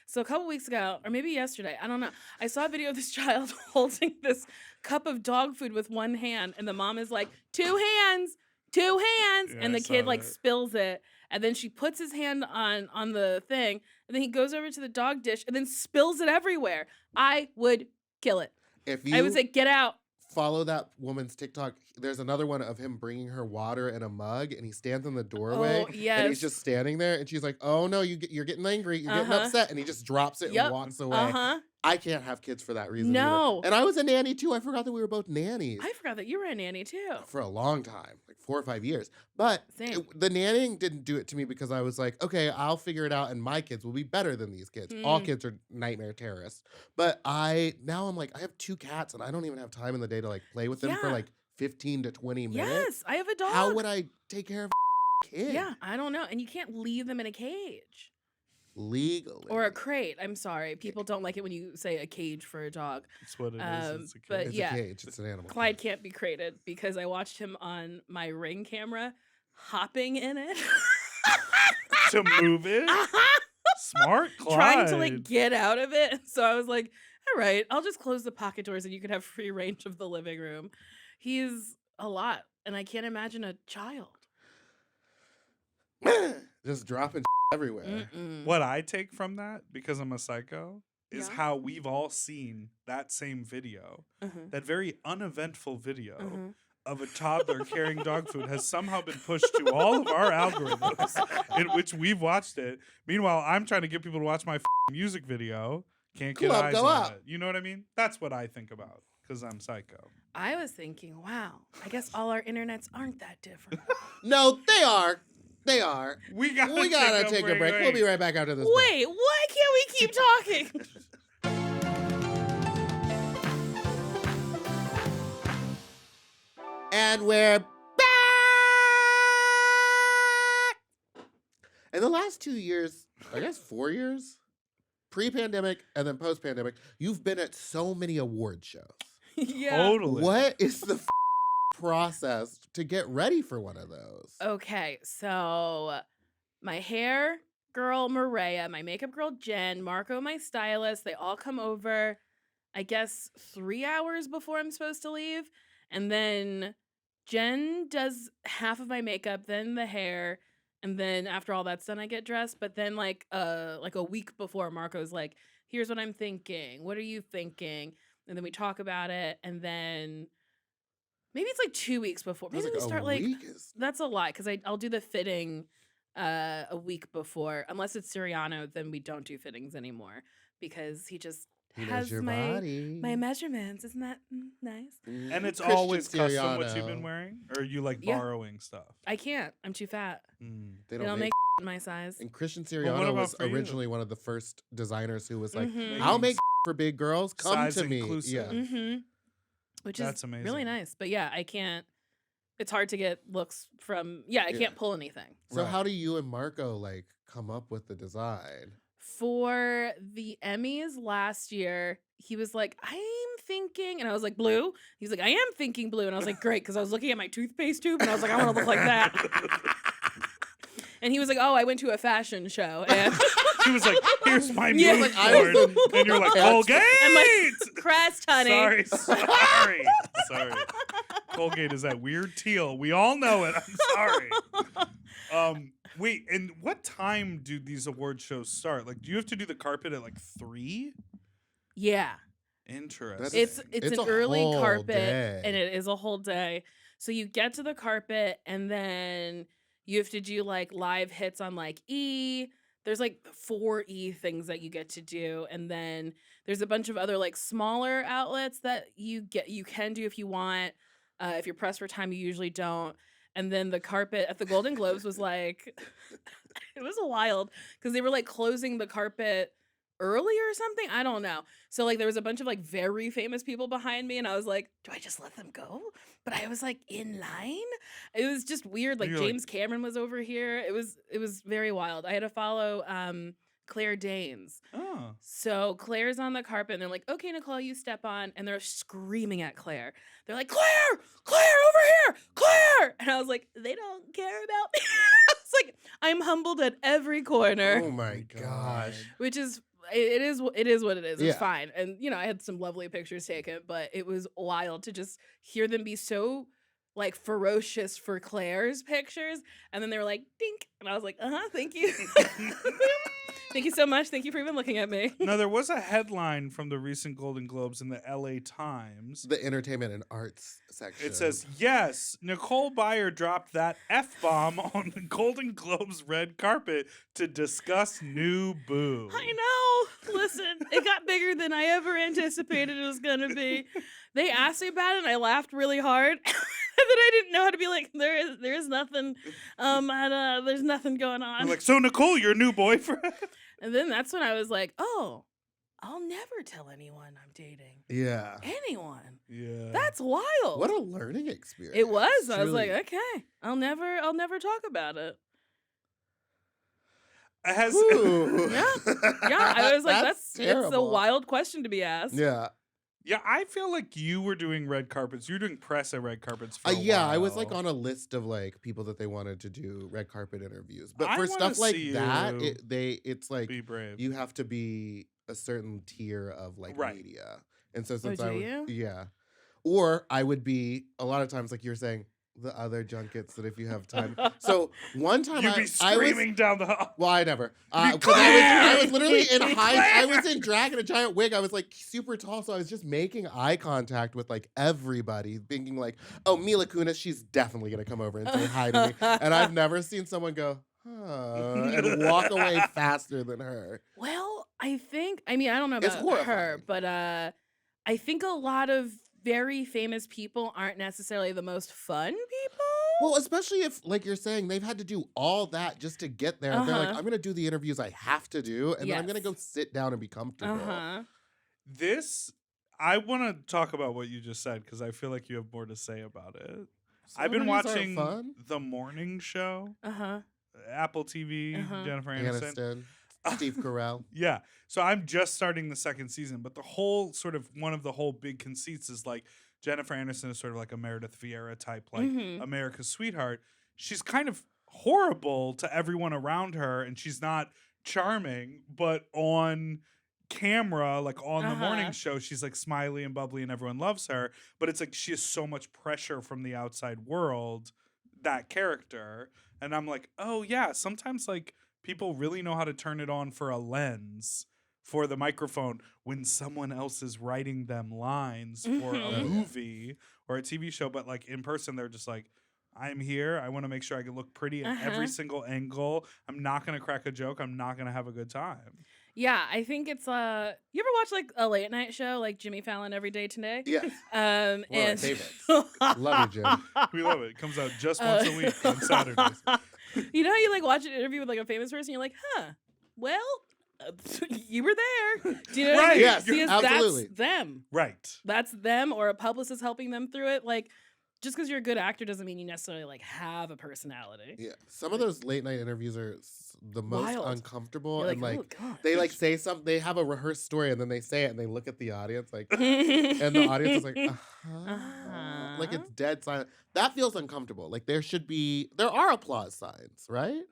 So a couple weeks ago, or maybe yesterday, I don't know, I saw a video of this child holding this cup of dog food with one hand, and the mom is like, 2 hands, 2 hands,
Yeah,
and
I
the kid
saw
like
that.
spills it. And then she puts his hand on the thing, and then he goes over to the dog dish and then spills it everywhere. I would kill it.
If you
I would say, get out.
follow that woman's TikTok, there's another one of him bringing her water in a mug, and he stands in the doorway,
Oh, yes.
and he's just standing there, and she's like, "Oh no, you're getting angry, you're getting
Uh-huh.
upset," and he just drops it
Yep.
and walks away.
Uh-huh.
I can't have kids for that reason. either.
No.
And I was a nanny too. I forgot that we were both nannies
I forgot that you were a nanny too.
for a long time, like 4 or 5 years. But
Same.
the nannying didn't do it to me because I was like, okay, I'll figure it out, and my kids will be better than these kids. All kids are nightmare terrorists. But now I'm like, I have 2 cats, and I don't even have time in the day to like play with them for
Yeah.
like 15 to 20 minutes.
Yes, I have a dog.
How would I take care of a kid?
Yeah, I don't know. And you can't leave them in a cage
Legally.
or a crate. I'm sorry. People don't like it when you say a cage for a dog.
That's what it is. It's a
but
kid.
It's
yeah.
a cage. It's an animal.
Clyde
cage.
can't be crated because I watched him on my Ring camera hopping in it.
To move it? Smart, Clyde.
Trying to like get out of it. So I was like, all right, I'll just close the pocket doors and you can have free range of the living room. He's a lot, and I can't imagine a child.
Just dropping everywhere.
What I take from that, because I'm a psycho, is
Yeah.
how we've all seen that same video, that very uneventful video of a toddler carrying dog food has somehow been pushed to all of our algorithms in which we've watched it. Meanwhile, I'm trying to get people to watch my music video. Can't get eyes on it. You know what I mean? That's what I think about because I'm psycho.
I was thinking, wow, I guess all our internets aren't that different.
No, they are. They are.
We gotta
take a break. We'll be right back after this.
Wait, why can't we keep talking?
And we're back! In the last 2 years, I guess 4 years, pre-pandemic and then post-pandemic, you've been at so many award shows.
Yeah.
Totally.
What is the process to get ready for one of those?
Okay, so my hair girl, Maria, my makeup girl, Jen, Marco, my stylist, they all come over, I guess, 3 hours before I'm supposed to leave. And then Jen does half of my makeup, then the hair, and then after all that's done, I get dressed. But then like a week before, Marco's like, here's what I'm thinking. What are you thinking? And then we talk about it, and then maybe it's like 2 weeks before. Maybe we start like that's a lot because I'll do the fitting a week before. Unless it's Siriano, then we don't do fittings anymore because he just has my measurements. Isn't that nice?
And it's always custom what you've been wearing, or are you like borrowing stuff?
I can't. I'm too fat.
They
don't make my size.
And Christian Siriano was originally one of the first designers who was like, "I'll make for big girls. Come
Size
to me."
inclusive.
Yeah.
Which
That's
is
amazing.
really nice. But yeah, I can't. It's hard to get looks from. Yeah, I can't pull anything.
So how do you and Marco like come up with the design?
For the Emmys last year, he was like, I'm thinking, and I was like, blue. He's like, I am thinking blue. And I was like, great, because I was looking at my toothpaste tube, and I was like, I want to look like that. And he was like, oh, I went to a fashion show. And
he was like, here's my mood
like,
board. And you're like, Colgate!
I'm like, crest, honey.
Sorry. Colgate is that weird teal. We all know it. I'm sorry. Wait, and what time do these award shows start? Like, do you have to do the carpet at like 3?
Yeah.
Interesting.
It's an early carpet, and it is a whole day. So you get to the carpet, and then you have to do like live hits on like E. There's like 4 E things that you get to do, and then there's a bunch of other like smaller outlets that you can do if you want. If you're pressed for time, you usually don't. And then the carpet at the Golden Globes was like, it was wild because they were like closing the carpet early or something. I don't know. So like there was a bunch of like very famous people behind me, and I was like, do I just let them go? But I was like in line. It was just weird. Like James Cameron was over here. It was very wild. I had to follow Claire Danes.
Oh.
So Claire's on the carpet, and they're like, okay, Nicole, you step on. And they're screaming at Claire. They're like, Claire, over here, Claire. And I was like, they don't care about me. It's like, I'm humbled at every corner.
Oh my gosh.
Which is, it is what it is. It's fine. And, I had some lovely pictures taken, but it was wild to just hear them be so like ferocious for Claire's pictures. And then they were like, dink. And I was like, thank you. Thank you so much. Thank you for even looking at me.
Now, there was a headline from the recent Golden Globes in the LA Times.
The entertainment and arts section.
It says, yes, Nicole Byer dropped that F-bomb on the Golden Globes red carpet to discuss new boo.
I know. Listen, it got bigger than I ever anticipated it was going to be. They asked me about it, and I laughed really hard. And then I didn't know how to be like, there is nothing, there's nothing going on.
You're like, so Nicole, your new boyfriend?
And then that's when I was like, oh, I'll never tell anyone I'm dating.
Yeah.
Anyone.
Yeah.
That's wild.
What a learning experience.
It was.
Truly.
I was like, okay, I'll never talk about it.
It has.
Yeah. I was like, it's a wild question to be asked.
Yeah.
Yeah, I feel like you were doing red carpets. You were doing press at red carpets for a
yeah,
while.
I was like on a list of like people that they wanted to do red carpet interviews. But
I
for
wanna
stuff like
see
that,
you
it's like
be brave.
you have to be a certain tier of like
Right.
media. And so
Oh,
since
do
I would,
you?
yeah. Or I would be a lot of times like you're saying the other junkets that if you have time. So one time
You'd be
I was
screaming down the hall.
well, I never.
Be
Because I was
clear!
literally in
Be
high. I
clear!
was in drag in a giant wig. I was like super tall, so I was just making eye contact with like everybody, thinking like, "Oh, Mila Kunis, she's definitely gonna come over and say hi to me." And I've never seen someone go, "Huh," and walk away faster than her.
Well, I mean, I don't know
It's
about her,
horrifying.
but I think a lot of very famous people aren't necessarily the most fun people.
Well, especially if, like you're saying, they've had to do all that just to get there. And they're like,
Uh-huh.
"I'm gonna do the interviews I have to do, and then I'm gonna
Yes.
go sit down and be comfortable."
Uh-huh.
I want to talk about what you just said because I feel like you have more to say about it. I've been
Celebrities aren't
watching
fun.
The Morning Show,
Uh-huh.
Apple TV,
Uh-huh.
Jennifer Aniston.
Aniston, Steve Carell.
Yeah. So I'm just starting the second season, but the whole sort of one of the whole big conceits is like Jennifer Aniston is sort of like a Meredith Vieira type, like
Mhm.
America's sweetheart. She's kind of horrible to everyone around her, and she's not charming, but on camera, like on the morning
Uh-huh.
show, she's like smiley and bubbly and everyone loves her. But it's like she has so much pressure from the outside world, that character. And I'm like, oh yeah, sometimes like people really know how to turn it on for a lens for the microphone when someone else is writing them lines for a
Mhm.
movie or a TV show. But like in person, they're just like, I'm here. I want to make sure I can look pretty at every
Uh-huh.
single angle. I'm not going to crack a joke. I'm not going to have a good time.
Yeah, I think it's you ever watch like a late night show like Jimmy Fallon Every Day Today?
Yes.
And
One of my favorites. Love you, Jim.
We love it. It comes out just once a week on Saturdays.
You know how you like watch an interview with like a famous person, you're like, huh, well, you were there. Do you know what I
Right.
mean?
Yes,
Because
absolutely.
that's them.
Right.
That's them, or a publicist helping them through it. Like, just because you're a good actor doesn't mean you necessarily like have a personality.
Yeah, some of those late night interviews are the most
Wild.
uncomfortable,
You're
and like
oh god.
they like say something. They have a rehearsed story, and then they say it, and they look at the audience like, and
and
the audience is like,
Uh-huh.
like it's dead silent. That feels uncomfortable. Like there are applause signs, right?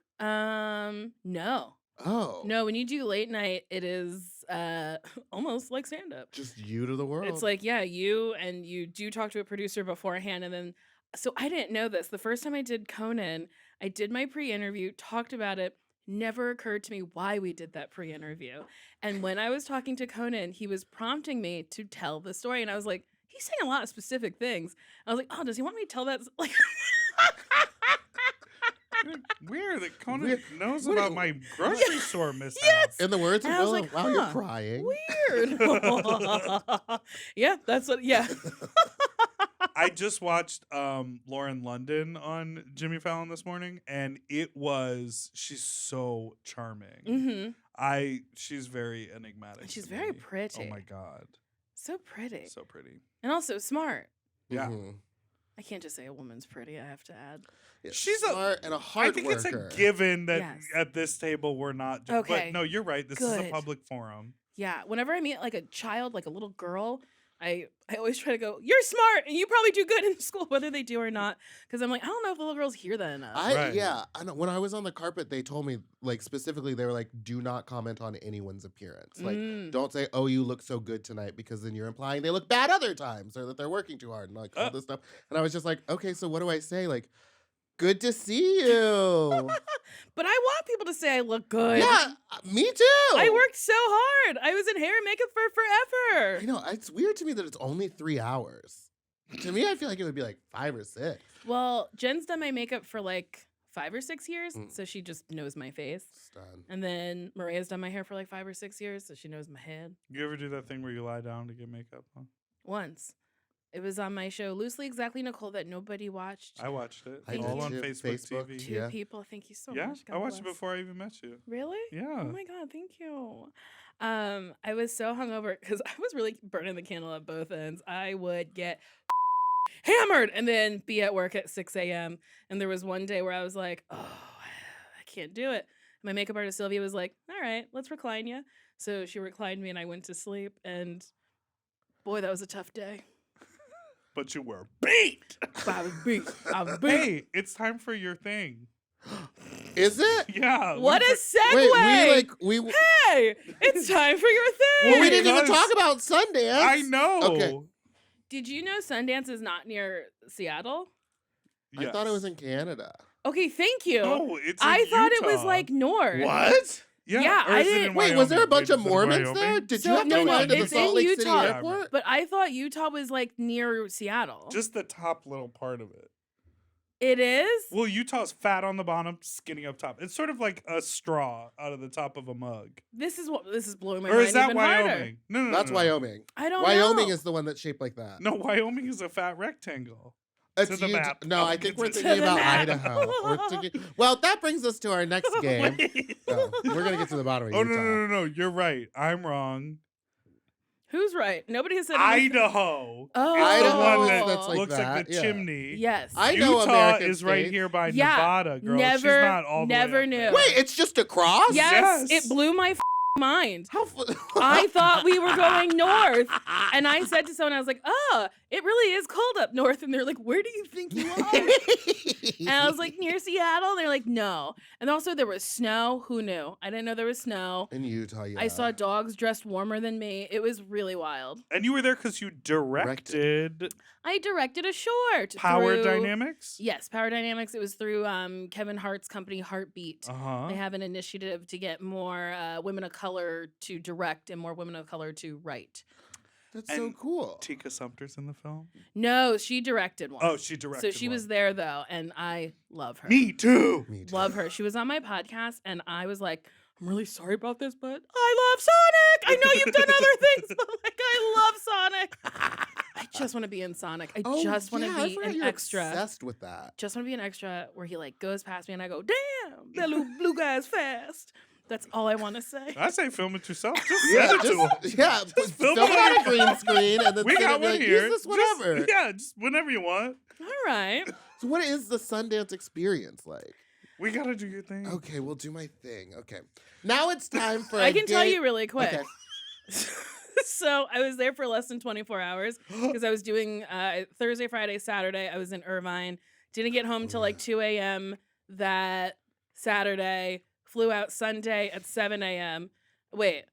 No.
Oh,
No, when you do late night, it is almost like stand up.
just you to the world.
It's like, yeah, you do talk to a producer beforehand. And then, so I didn't know this. The first time I did Conan, I did my pre interview, talked about it. Never occurred to me why we did that pre interview. And when I was talking to Conan, he was prompting me to tell the story. And I was like, he's saying a lot of specific things. I was like, oh, does he want me to tell that? Like,
Weird that Conan
Weird.
knows
What-
about my grocery store mishap.
Yes.
in the words of
And I was
Willow,
like,
wow, you're
huh,
crying.
weird. Yeah, that's what, yeah.
I just watched Lauren London on Jimmy Fallon this morning, and she's so charming. She's very enigmatic.
She's
to
very
me.
pretty.
Oh my god,
So pretty.
so pretty.
And also smart.
Yeah.
Mhm.
I can't just say a woman's pretty, I have to add.
Yeah,
She's a-
smart and a hard
I think
worker.
it's a given that
Yes.
at this table we're not.
Okay.
But no, you're right. This is a
Good.
public forum.
Yeah, whenever I meet like a child, like a little girl, I always try to go, you're smart and you probably do good in school, whether they do or not. Because I'm like, I don't know if the little girls hear that enough.
Right.
Yeah, I know. When I was on the carpet, they told me like specifically they were like, do not comment on anyone's appearance. Like, don't say, "Oh, you look so good tonight," because then you're implying they look bad other times or that they're working too hard and like all this stuff. And I was just like, okay, so what do I say? Like, good to see you.
But I want people to say I look good.
Yeah, me too.
I worked so hard. I was in hair and makeup for forever.
I know. It's weird to me that it's only 3 hours. To me, I feel like it would be like 5 or 6.
Well, Jen's done my makeup for like 5 or 6 years,
Mm.
so she just knows my face.
Stun.
And then Maria's done my hair for like 5 or 6 years, so she knows my head.
You ever do that thing where you lie down to get makeup on?
Once. It was on my show, Loosely Exactly Nicole, that nobody watched.
I watched it.
I
All
did
on
too.
Facebook,
Facebook,
TV.
Two
yeah.
people. Thank you so
Yeah,
much.
I
God
watched it
bless.
before I even met you.
Really?
Yeah.
Oh my god, thank you. I was so hungover because I was really burning the candle at both ends. I would get hammered and then be at work at 6 a.m. And there was one day where I was like, oh, I can't do it. My makeup artist Sylvia was like, all right, let's recline you. So she reclined me and I went to sleep. And boy, that was a tough day.
But you were beat.
I was beat. I was beat.
Hey, it's time for your thing.
Is it?
Yeah.
What a segue!
Wait, we
Okay, it's time for your thing.
Well, we didn't even
Because-
talk about Sundance.
I know.
Okay.
Did you know Sundance is not near Seattle?
I thought it was in Canada.
Okay, thank you.
No, it's in
I thought it was
Utah.
like north.
What?
Yeah,
or
I
is it
didn't-
in
Wait, was there a
Wyoming?
bunch
Wait,
of
is it in
Mormons
Wyoming?
there? Did
So,
you have
no,
to
no,
go into the
it's
Salt
in
Lake City
Utah.
airport?
But I thought Utah was like near Seattle.
Just the top little part of it.
It is?
Well, Utah's fat on the bottom, skinny up top. It's sort of like a straw out of the top of a mug.
This is blowing my
Or
mind
is that
even
Wyoming?
harder.
No,
That's
no.
Wyoming.
I don't
Wyoming
know.
is the one that's shaped like that.
No, Wyoming is a fat rectangle.
It's
to the
Utah-
map.
No, I think we're
To
thinking
the
about
map.
Idaho. Well, that brings us to our next game. Oh, we're gonna get to the bottom of
Oh,
Utah.
no. You're right. I'm wrong.
Who's right? Nobody has said anything.
Idaho.
Oh.
is the
Idaho
one
is-
that
that's like
looks
that,
like the
yeah.
chimney.
Yes.
I know
Utah
American
is right
states.
here by
Yeah,
Nevada, girl. She's
never-
not all the
never
way up
knew.
there.
Wait, it's just across?
Yes,
Yes.
it blew my mind.
How?
I thought we were going north. And I said to someone, I was like, oh, it really is cold up north. And they're like, where do you think you are? And I was like, near Seattle? And they're like, no. And also there was snow. Who knew? I didn't know there was snow.
in Utah, yeah.
I saw dogs dressed warmer than me. It was really wild.
And you were there because you directed
I directed a short.
Power
through-
Dynamics?
Yes, Power Dynamics. It was through Kevin Hart's company, Heartbeat.
Uh-huh.
They have an initiative to get more women of color to direct and more women of color to write.
That's so
And
cool.
Tika Sumter's in the film.
No, she directed one.
Oh, she directed
So she
one.
was there though, and I love her.
Me too.
Me too.
Love her. She was on my podcast, and I was like, I'm really sorry about this, but I love Sonic. I know you've done other things, but like, I love Sonic. I just want to be in Sonic. I just want to
I
be
forgot
an
you're
extra.
Obsessed with that.
Just want to be an extra where he like goes past me, and I go, damn, that little blue guy's fast. That's all I want to say.
I say film it yourself. Just
Yeah,
send it to him.
just
film
film
it
it
on
on a
your
green screen and then
We
send
got
it, be
one
like,
here.
Use this
Just-
whatever.
yeah, just whenever you want.
All right.
So what is the Sundance experience like?
We gotta do your thing.
Okay, we'll do my thing. Okay. Now it's time for
I
a
can tell
game-
you really quick.
Okay.
So I was there for less than 24 hours because I was doing Thursday, Friday, Saturday. I was in Irvine. Didn't get home till like 2 a.m. that Saturday. Flew out Sunday at 7 a.m. Wait.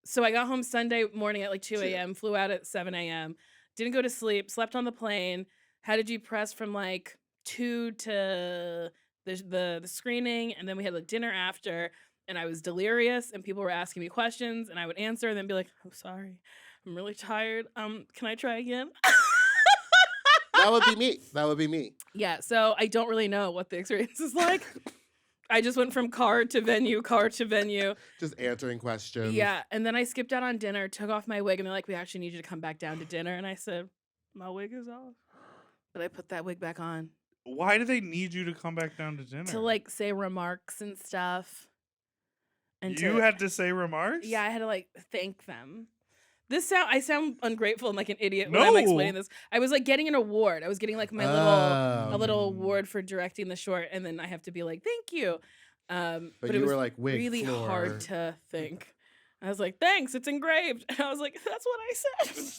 So I got home Sunday morning at like 2 a.m. Flew out at 7 a.m. Didn't go to sleep. Slept on the plane. Had to do press from like 2 to the screening, and then we had like dinner after. And I was delirious, and people were asking me questions, and I would answer, and then be like, "I'm sorry, I'm really tired. Can I try again?"
That would be me. That would be me.
Yeah, so I don't really know what the experience is like. I just went from car to venue.
Just answering questions.
Yeah, and then I skipped out on dinner, took off my wig, and they're like, "We actually need you to come back down to dinner." And I said, "My wig is off," but I put that wig back on
Why do they need you to come back down to dinner?
to like say remarks and stuff. And
You had to say remarks?
Yeah, I had to like thank them. I sound ungrateful and like an idiot when I'm explaining
No.
this. I was like getting an award. I was getting like my a little award for directing the short, and then I have to be like, thank you. But
But
it
you
was
were like, wig,
really
floor.
hard to think. I was like, thanks, it's engraved. And I was like, that's what I said.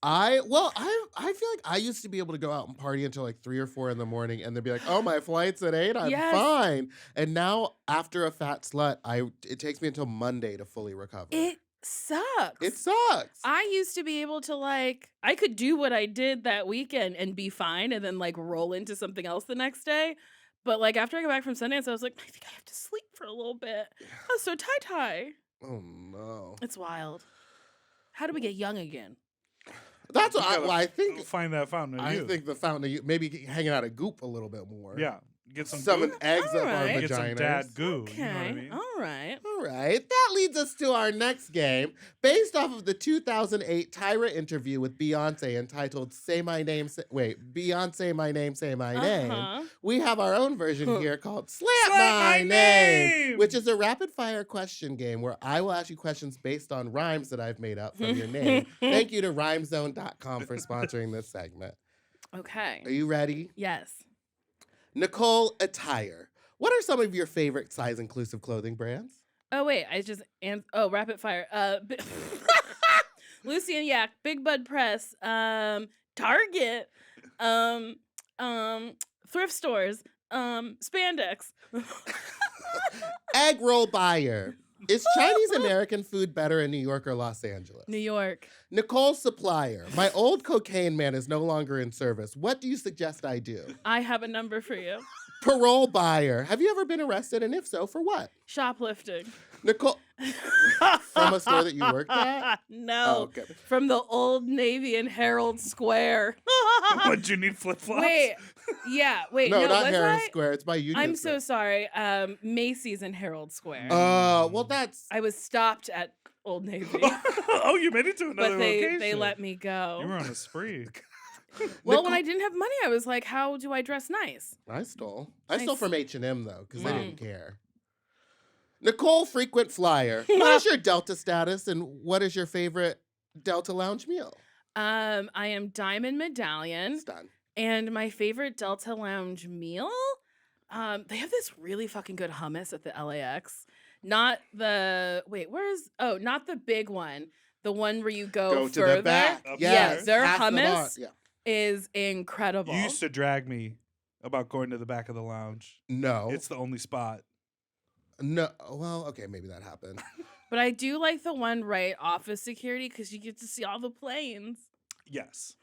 I feel like I used to be able to go out and party until like 3 or 4 in the morning, and they'd be like, "Oh, my flight's at 8. I'm
Yes.
fine." And now, after a fat slut, it takes me until Monday to fully recover.
It sucks.
It sucks.
I used to be able to like, I could do what I did that weekend and be fine and then like roll into something else the next day. But like after I got back from Sundance, I was like, I think I have to sleep for a little bit. I was so tie.
Oh no.
It's wild. How do we get young again?
That's
You
what
gotta
I think.
Find that fountain of
I
youth.
think the fountain of youth, maybe hanging out of Goop a little bit more.
Yeah. Get some
Summon
goo.
eggs up our
Alright.
Get some
vaginas.
dad goo.
Okay.
You know what I mean?
All right.
All right. That leads us to our next game. Based off of the 2008 Tyra interview with Beyonce entitled Say My Name, Beyonce My Name, Say My Name.
Uh-huh.
We have our own version here called Slap
Slap
My
My
Name,
Name!
which is a rapid fire question game where I will ask you questions based on rhymes that I've made up from your name. Thank you to rhymezone.com for sponsoring this segment.
Okay.
Are you ready?
Yes.
Nicole Attire. What are some of your favorite size inclusive clothing brands?
Oh wait, I just rapid fire. Lucy and Yak, Big Bud Press, Target, thrift stores, spandex.
Egg roll buyer. Is Chinese American food better in New York or Los Angeles?
New York.
Nicole Supplier, my old cocaine man is no longer in service. What do you suggest I do?
I have a number for you.
Parole buyer, have you ever been arrested, and if so, for what?
Shoplifting.
Nicole, from a store that you worked at?
No.
Oh, okay.
From the Old Navy in Herald Square.
Would you need flip-flops?
Wait. Yeah. Wait.
No, not
was
Herald
I?
Square. It's by Union
I'm
Square.
so sorry. Macy's in Herald Square.
Well, that's...
I was stopped at Old Navy,
Oh, you made it to another
but they
location.
let me go.
You were on a spree.
Well, when I didn't have money, I was like, "How do I dress nice?"
I stole. I stole
Nice.
from H&M, though, because they
Mm.
didn't care. Nicole Frequent Flyer, what is your Delta status, and what is your favorite Delta Lounge meal?
I am Diamond Medallion,
It's done.
and my favorite Delta Lounge meal. They have this really fucking good hummus at the LAX. Not the not the big one. The one where you go
to
further.
the back.
Up
Yeah,
there.
their
Past the bar.
hummus
Yeah.
is incredible.
You used to drag me about going to the back of the lounge.
No.
It's the only spot.
No. Well, okay, maybe that happened.
But I do like the one right off of security because you get to see all the planes.
Yes.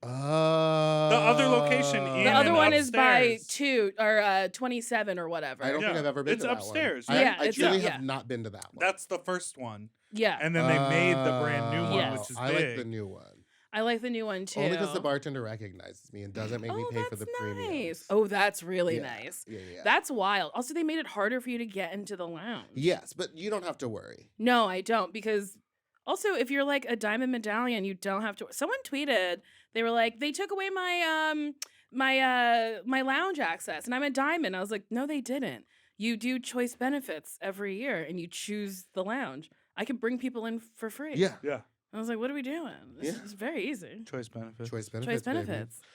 The
other location in
The other
and
one is by
upstairs.
27 or whatever.
I don't think
Yeah,
I've ever been
it's
to that
upstairs.
one.
Yeah,
I
it's
truly
up-
have not been to that one.
That's the first one.
Yeah,
And then they made the brand new one,
Yes.
which is
I
big.
like the new one.
I like the new one too.
Only because the bartender recognizes me and doesn't make me pay for the
that's
premium.
nice. Oh, that's really
Yeah.
nice.
Yeah.
That's wild. Also, they made it harder for you to get into the lounge.
Yes, but you don't have to worry.
No, I don't because also if you're like a diamond medallion, you don't have to. Someone tweeted they were like they took away my my lounge access and I'm a diamond. I was like, no, they didn't. You do choice benefits every year and you choose the lounge. I can bring people in for free.
Yeah.
Yeah.
I was like, what are we doing? This
Yeah.
is very easy.
Choice benefits.
Choice benefits.
Choice benefits.
Baby.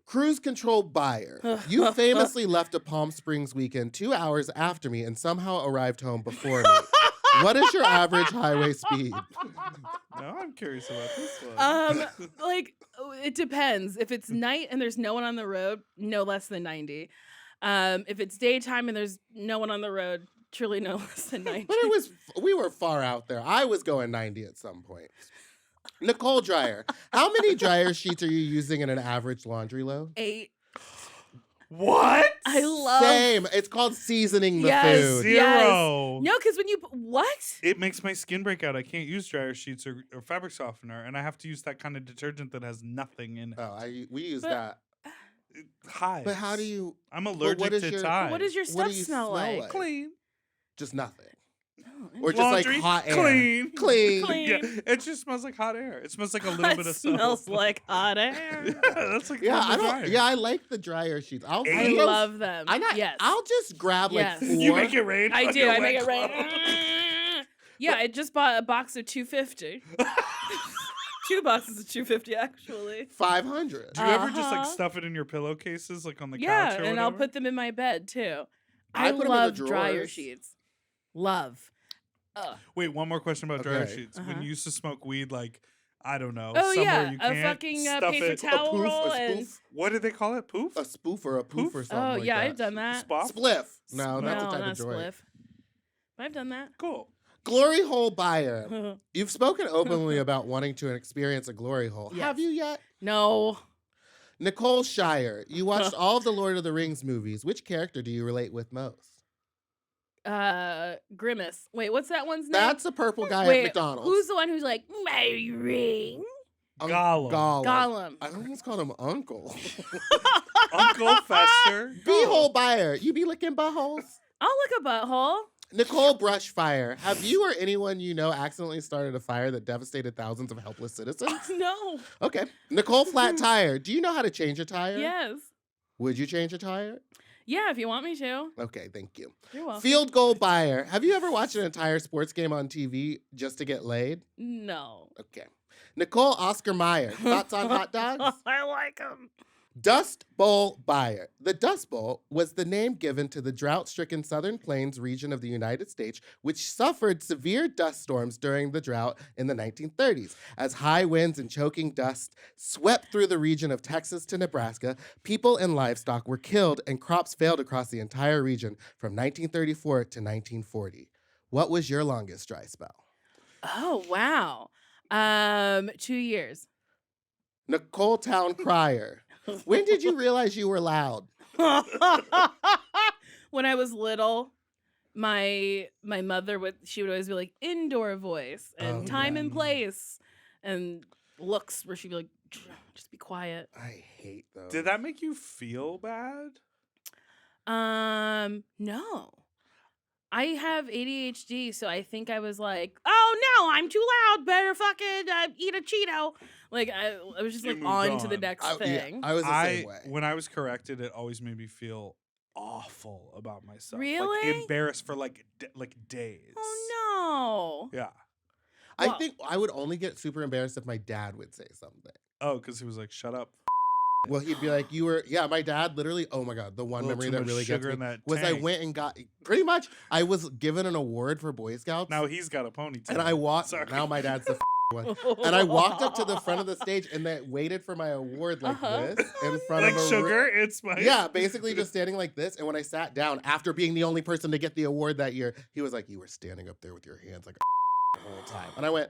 Cruise control buyer. You famously left a Palm Springs weekend 2 hours after me and somehow arrived home before me. What is your average highway speed?
Now I'm curious about this one.
Like it depends. If it's night and there's no one on the road, no less than 90. If it's daytime and there's no one on the road, truly no less than 90.
But we were far out there. I was going 90 at some point. Nicole Dryer, how many dryer sheets are you using in an average laundry load?
8.
What?
I love.
Same. It's called seasoning the
Yes.
food.
Zero.
No, because when you what?
It makes my skin break out. I can't use dryer sheets or fabric softener, and I have to use that kind of detergent that has nothing in it.
Oh, we use
But-
that.
It hides.
But how do you
I'm allergic
is
to
your-
ties.
What does your
What
stuff
do you
smell like?
Clean.
just nothing?
Oh,
Or just like
Laundry,
hot air?
clean.
Clean.
Clean.
Yeah, it just smells like hot air. It smells like a little
it
bit of
smells
soap.
like hot air.
Yeah, that's like
Yeah,
from
I
the
don't.
dryer.
Yeah, I like the dryer sheets.
I
Eight?
love them. Yes.
I'll just grab like
Yes.
4.
You make it rain.
I
on
do.
your
I
wet
make it rain.
clothes.
Yeah, I just bought a box of 250. 2 boxes of 250 actually.
500.
Do you ever just like
Uh-huh.
stuff it in your pillowcases, like on the
Yeah,
couch or
and I'll
whatever?
put them in my bed too.
I
I
put 'em in the
love dryer
drawers.
sheets. Love.
Wait, one more question about dryer
Okay.
sheets.
Uh-huh.
When you used to smoke weed, like I don't know,
Oh
somewhere
yeah,
you
a
can't
fucking
stuff
paper
it.
towel
poof,
roll
a
and.
spoof,
What did they call it? Poof?
a spoof or a poof or something
Oh
like
yeah,
that.
I've done that.
Spoff?
Spliff. No,
No,
that's the type
not
of joint.
spliff. I've done that.
Cool.
Glory hole buyer. You've spoken openly about wanting to experience a glory hole.
Yes.
Have you yet?
No.
Nicole Shire. You watched all of the Lord of the Rings movies. Which character do you relate with most?
Grimace. Wait, what's that one's name?
That's a purple guy
Wait,
at McDonald's.
who's the one who's like my ring?
Gollum.
Gollum.
I almost called him Uncle.
Uncle Fester.
Beehole buyer. You be licking buttholes?
I'll lick a butthole.
Nicole Brushfire. Have you or anyone you know accidentally started a fire that devastated thousands of helpless citizens?
No.
Okay. Nicole Flat Tire. Do you know how to change a tire?
Yes.
Would you change a tire?
Yeah, if you want me to.
Okay, thank you.
You're welcome.
Field goal buyer. Have you ever watched an entire sports game on TV just to get laid?
No.
Okay. Nicole Oscar Meyer. Thoughts on hot dogs?
I like them.
Dust Bowl Byer. The Dust Bowl was the name given to the drought-stricken Southern Plains region of the United States, which suffered severe dust storms during the drought in the 1930s. As high winds and choking dust swept through the region of Texas to Nebraska, people and livestock were killed and crops failed across the entire region from 1934 to 1940. What was your longest dry spell?
Oh, wow. 2 years.
Nicole Town Crier. When did you realize you were loud?
When I was little, my mother would always be like indoor voice and time and place and looks where she'd be like, just be quiet.
I hate those.
Did that make you feel bad?
No. I have ADHD, so I think I was like, oh no, I'm too loud. Better fucking eat a Cheeto. Like I was just
You
like
moved
on to the
on.
next
I
thing.
was the same way.
When I was corrected, it always made me feel awful about myself. Like
Really?
embarrassed for like days.
Oh no.
Yeah.
I
Well-
think I would only get super embarrassed if my dad would say something.
Oh, because he was like, "Shut up."
Well, he'd be like, my dad literally, oh my God, the one
Little
memory
too
that
much
really gets
sugar
me
in that
was I
tank.
went and got, pretty much, I was given an award for Boy Scouts.
Now he's got a ponytail.
And I walked,
Sorry.
now my dad's the one. And I walked up to the front of the stage and they waited for my award like this in front
like
of a
sugar. It's my
Yeah, basically just standing like this. And when I sat down, after being the only person to get the award that year, he was like, you were standing up there with your hands like the whole time. And I went,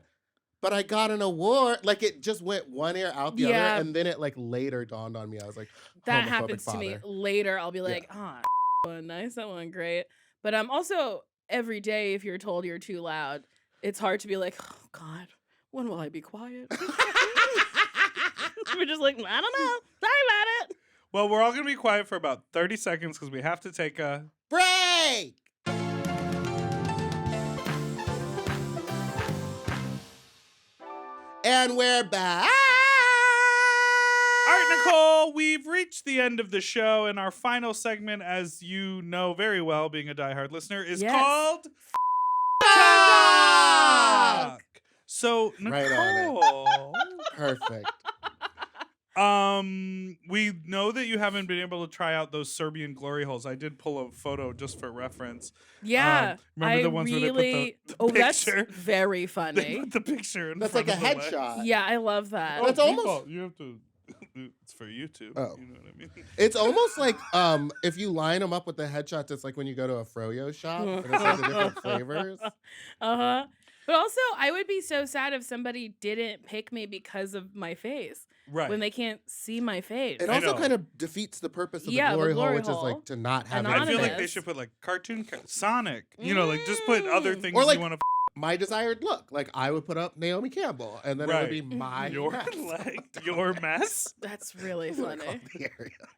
but I got an award. Like it just went one ear out the
Yeah.
other. And then it like later dawned on me. I was like,
That
homophobic
happens to me
father.
later. I'll be like, that one nice, that one great. But also every day, if you're told you're too loud, it's hard to be like, oh God, when will I be quiet? We're just like, I don't know. Sorry about it.
Well, we're all gonna be quiet for about 30 seconds because we have to take a
Break! And we're back.
All right, Nicole, we've reached the end of the show, and our final segment, as you know very well, being a diehard listener, is
Yes.
called
Talk!
So,
Right on
Nicole,
Perfect.
we know that you haven't been able to try out those Serbian glory holes. I did pull a photo just for reference.
Yeah.
Remember the ones where they put the
that's
picture?
very
They
funny.
put the picture in
That's
front
like a
of the leg.
headshot.
Yeah, I love that.
Oh,
That's
people,
almost-
you have to. It's for YouTube.
Oh.
You know what I mean?
It's almost like if you line them up with the headshots, it's like when you go to a froyo shop and it's like the different flavors.
Uh-huh. But also, I would be so sad if somebody didn't pick me because of my face.
Right.
When they can't see my face.
It
I
also
know.
kind of defeats the purpose of
Yeah,
the
the
glory hole,
glory
which is
hole.
like to not have
I feel like they
Anonymous.
should put like Sonic. You know, like just put other things
Or, like,
you want to.
my desired look. Like I would put up Naomi Campbell, and then it would
Right.
be my
Your
mess.
leg, your mess.
That's really
I'm gonna call
funny.
the area.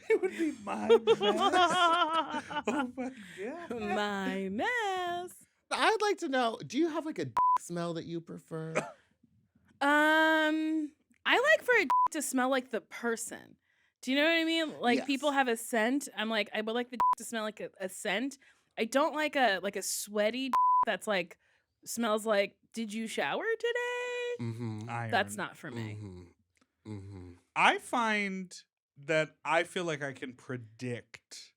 It would be my mess. Oh my god.
My mess.
I'd like to know, do you have like a smell that you prefer?
I like for it to smell like the person. Do you know what I mean? Like people
Yes.
have a scent. I'm like, I would like the to smell like a scent. I don't like a sweaty that's like smells like, did you shower today?
Mm-hmm.
That's not for me.
Mm-hmm. Mm-hmm.
I find that I feel like I can predict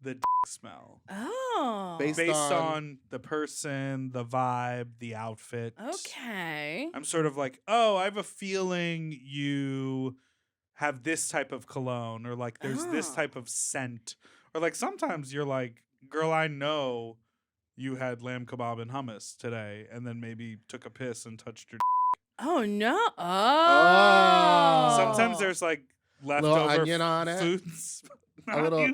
the smell
Oh.
Based
based
on-
on the person, the vibe, the outfit.
Okay.
I'm sort of like, oh, I have a feeling you have this type of cologne, or like there's this
Oh.
type of scent, or like sometimes you're like, girl, I know you had lamb kebab and hummus today, and then maybe took a piss and touched your.
Oh no. Oh.
Oh.
Sometimes there's like
Little
leftover
onion on it.
foods.
A little-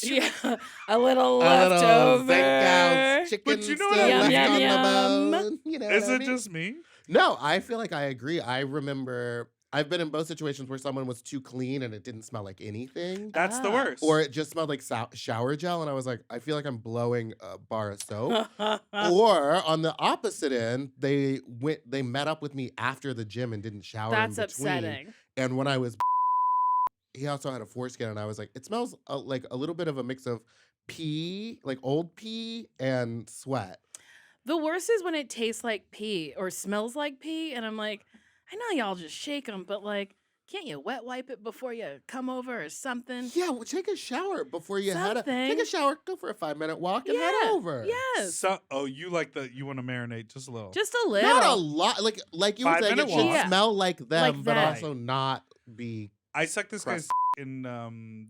Yeah, a little
A little
leftover.
Steakhouse chicken
But you know what
still
I mean?
left
Yum,
on
yum,
the bone. You know
Is
what I
it
mean?
just me?
No, I feel like I agree. I remember I've been in both situations where someone was too clean and it didn't smell like anything.
That's the
Ah.
worst.
Or it just smelled like shower gel, and I was like, I feel like I'm blowing a bar of soap. Or on the opposite end, they met up with me after the gym and didn't shower.
That's
in between.
upsetting.
And when I was, he also had a foreskin, and I was like, it smells like a little bit of a mix of pee, like old pee, and sweat.
The worst is when it tastes like pee or smells like pee, and I'm like, I know y'all just shake them, but like, can't you wet wipe it before you come over or something?
Yeah, well, take a shower before you head.
Something.
Take a shower, go for a 5-minute walk, and head over.
Yes.
So, you want to marinate just a little.
Just a little.
Not a lot. Like you were saying, it
5-minute
should
walk.
smell like them,
Like
but
that.
also not be.
I sucked this
crust.
guy's in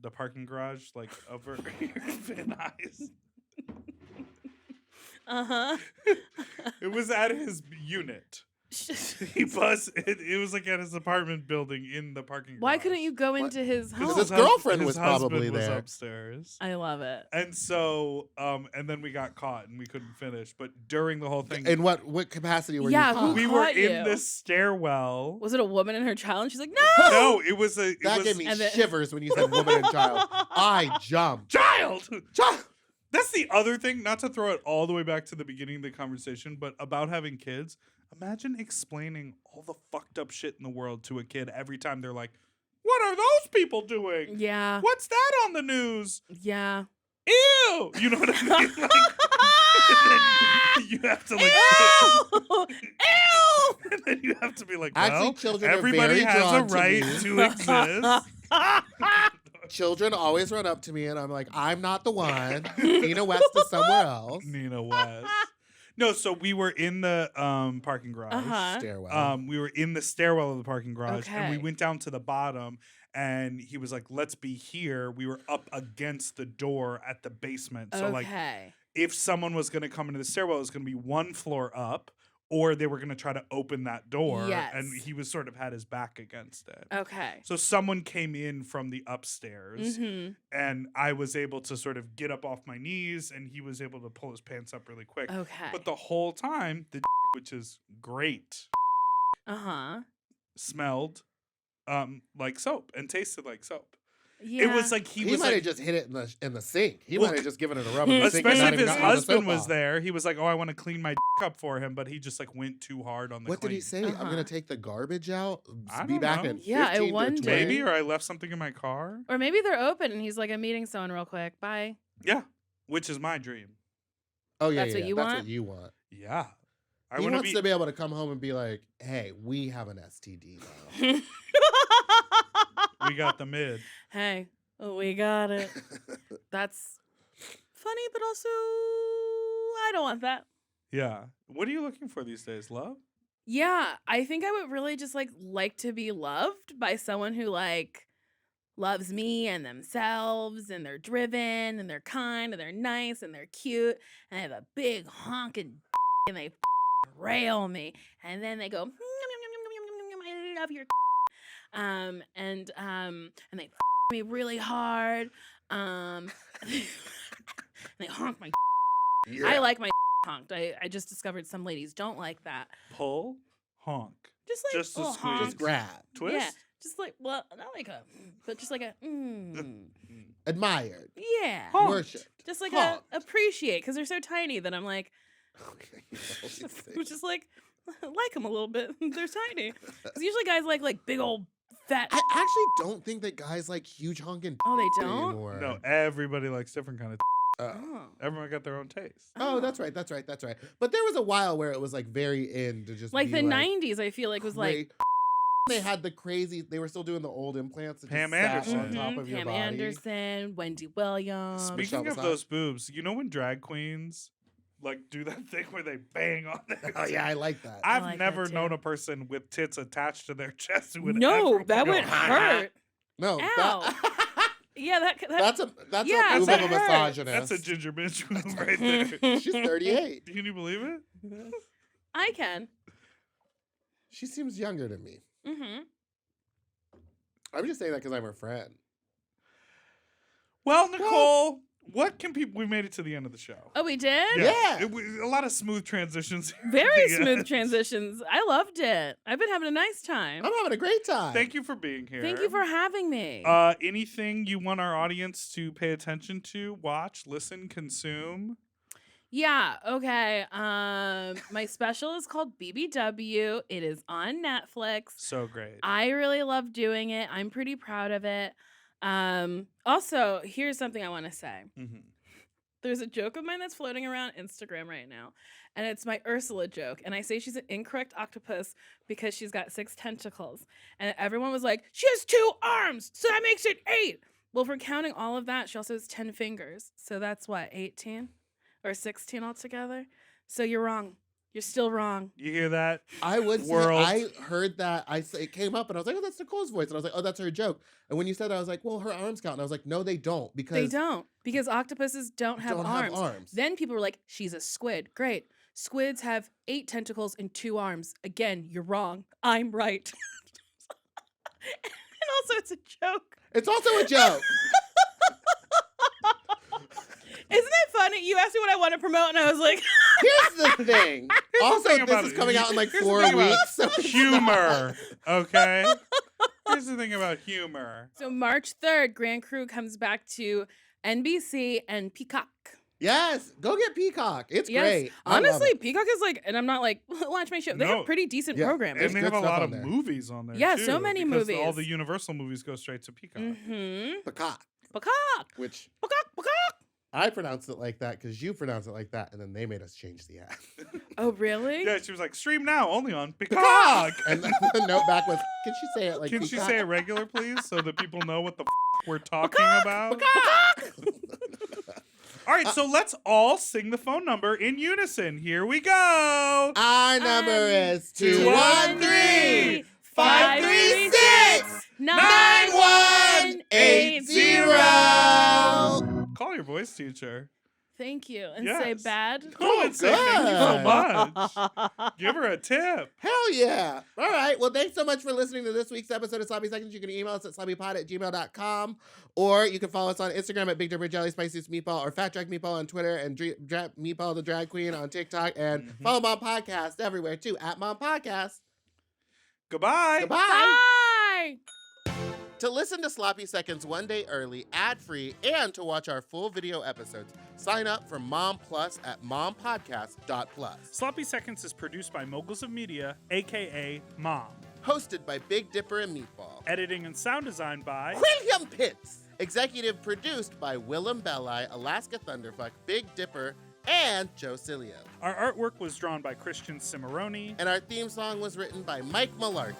the parking garage, like over Van Nuys.
Uh-huh.
It was at his unit. He buzzed. It was like at his apartment building in the parking garage.
Why couldn't you go
What?
into his home?
Because his girlfriend
his
was probably
husband was
there.
upstairs.
I love it.
And so, and then we got caught and we couldn't finish. But during the whole thing,
In what capacity were
Yeah,
you?
who
caught?
we were
caught
in
you?
this stairwell.
Was it a woman and her child? And she's like, no!
No, it was a. It
That
was
gave me
And then-
shivers when you said woman and child. I jumped.
child.
Child.
That's the other thing. Not to throw it all the way back to the beginning of the conversation, but about having kids. Imagine explaining all the fucked up shit in the world to a kid every time they're like, "What are those people doing?
Yeah.
What's that on the news?
Yeah.
Ew!" You know what I mean? Like, and then you have to like,
Ew! Ew!
and then you have to be like,
Actually,
"Well,
children are
everybody
very
has a
drawn to
right
me."
to exist."
Children always run up to me, and I'm like, I'm not the one. Nina West is somewhere else.
Nina West. No, so we were in the parking garage.
Uh-huh.
Stairwell.
We were in the stairwell of the parking garage, and we
Okay.
went down to the bottom. And he was like, "Let's be here." We were up against the door at the basement. So like,
Okay.
if someone was going to come into the stairwell, it was going to be one floor up, or they were going to try to open that door. And
Yes.
he was sort of had his back against it.
Okay.
So someone came in from the upstairs,
Mm-hmm.
and I was able to sort of get up off my knees, and he was able to pull his pants up really quick.
Okay.
But the whole time, the which is great,
Uh-huh.
smelled like soap and tasted like soap.
Yeah.
It was like he
He
was
might
like,
have just hit it in the sink. He
Well,
might have just given it a rub in the sink. and
especially
not
if
even
his
gotten all the
husband
soap
was
off.
there, he was like, "Oh, I want to clean my up for him," but he just like went too hard on the.
What did he
clean.
say? I'm
Uh-huh.
gonna take the garbage out.
I
Be
don't
back
know.
in
Yeah, I
15 to
wonder.
20.
Maybe, or I left something in my car.
Or maybe they're open and he's like, I'm meeting someone real quick. Bye.
Yeah, which is my dream.
Oh yeah,
That's
yeah,
what you
that's
want?
what you want.
Yeah, I
He
want
wants to be able to come home and be like, "Hey, we have an STD now."
We got the mid.
Hey, we got it. That's funny, but also I don't want that.
Yeah. What are you looking for these days? Love?
Yeah, I think I would really just like to be loved by someone who like loves me and themselves, and they're driven and they're kind and they're nice and they're cute and they have a big honking and they rail me and then they go I love your and they me really hard and they honk my I like my honked. I just discovered some ladies don't like that.
Pull, honk,
Just like
Just a
little
squeeze.
Just
honks.
grab,
twist.
Yeah, just like not like a, but just like a
admired,
yeah,
Honk.
worshipped,
just like
honked.
a appreciate because they're so tiny that I'm like,
Okay, you know, you say
just like them a little bit. They're tiny because usually guys like big old fat.
I actually don't think that guys like huge honking
Oh, they don't.
anymore.
No, everybody likes different kind of.
Oh.
Everyone got their own taste.
Oh, that's right. But there was a while where it was like very in to just
Like
be
the '90s, I feel like was like
they had the crazy. They were still doing the old implants. That
Pam
just sat
Anderson.
on top of your
Pam
body.
Anderson, Wendy Williams.
Speaking
Michelle
of
Visage.
those boobs, you know when drag queens like do that thing where they bang on their
Oh yeah, I like that.
I
I've
like
never
that
known
too.
a person with tits attached to their chest who would
No,
ever
that
go,
would hurt.
No,
Ow. Yeah, that
that's a
Yeah,
move
that
of a
hurts.
misogynist.
That's a ginger bitch move right there.
She's 38.
Can you believe it?
I can.
She seems younger than me.
Mm-hmm.
I'm just saying that because I'm her friend.
Well, Nicole, what can people? We made it to the end of the show.
Oh, we did?
Yeah.
A lot of smooth transitions. here at
Very
the
smooth
end.
transitions. I loved it. I've been having a nice time.
I'm having a great time.
Thank you for being here.
Thank you for having me.
Anything you want our audience to pay attention to, watch, listen, consume?
Yeah, okay. My special is called BBW. It is on Netflix.
So great.
I really love doing it. I'm pretty proud of it. Also, here's something I want to say.
Mhm.
there's a joke of mine that's floating around Instagram right now, and it's my Ursula joke. And I say she's an incorrect octopus because she's got 6 tentacles. And everyone was like, she has 2 arms, so that makes it 8. Well, if we're counting all of that, she also has 10 fingers. So that's what, 18 or 16 altogether? So you're wrong. You're still wrong.
You hear that?
I would say,
World.
I heard that. It came up and I was like, oh, that's Nicole's voice. And I was like, oh, that's her joke. And when you said that, I was like, well, her arms count. And I was like, no, they don't. Because
They don't. Because octopuses don't have arms.
have arms.
Then people were like, she's a squid. Great. Squids have 8 tentacles and 2 arms. Again, you're wrong. I'm right. And also, it's a joke.
It's also a joke.
Isn't it funny? You asked me what I want to promote, and I was like,
Here's the thing. Also,
thing
this
about
is
it.
coming out in like
Here's the
4
thing about
weeks. So
Humor, okay? Here's the thing about humor.
So March 3rd, Grand Crew comes back to NBC and Peacock.
yes, go get Peacock. It's great. I love
Honestly,
it.
Peacock is like, and I'm not like, watch my show. They
No.
have pretty decent
Yeah.
programming.
And they
good
have a
stuff
lot
on
of
there.
movies on there,
Yeah,
too,
so many
because all
movies.
the Universal movies go straight to Peacock.
Mm-hmm.
Peacock,
Peacock.
which
Peacock.
I pronounced it like that because you pronounced it like that, and then they made us change the app.
Oh, really?
Yeah, she was like, stream now, only on Peacock.
And then the note back was, can she say it like
Can she
Peacock?
say it regular, please, so that people know what the we're talking about? All right, so let's all sing the phone number in unison. Here we go.
Our number is
213
536 9180.
Call your voice teacher.
Thank you. And
Yes.
say bad.
Oh, and say thank you so much. Give her a tip.
Hell yeah. All right. Well, thanks so much for listening to this week's episode of Sloppy Seconds. You can email us at sloppypod@gmail.com, or you can follow us on Instagram at Big Dipper Jelly Spiciest Meatball, or Fat Drag Meatball on Twitter, and Meatball the Drag Queen on TikTok, and follow Mom Podcast everywhere too, at Mom Podcast.
Goodbye.
Goodbye.
Bye.
To listen to Sloppy Seconds one day early, ad-free, and to watch our full video episodes, sign up for Mom Plus at mompodcasts.plus.
Sloppy Seconds is produced by Moguls of Media, a.k.a. Mom.
Hosted by Big Dipper and Meatball.
Editing and sound design by
William Pitts. Executive produced by Willem Belli, Alaska Thunderfuck, Big Dipper, and Joe Cilio.
Our artwork was drawn by Christian Cimarroni.
And our theme song was written by Mike Malarkey.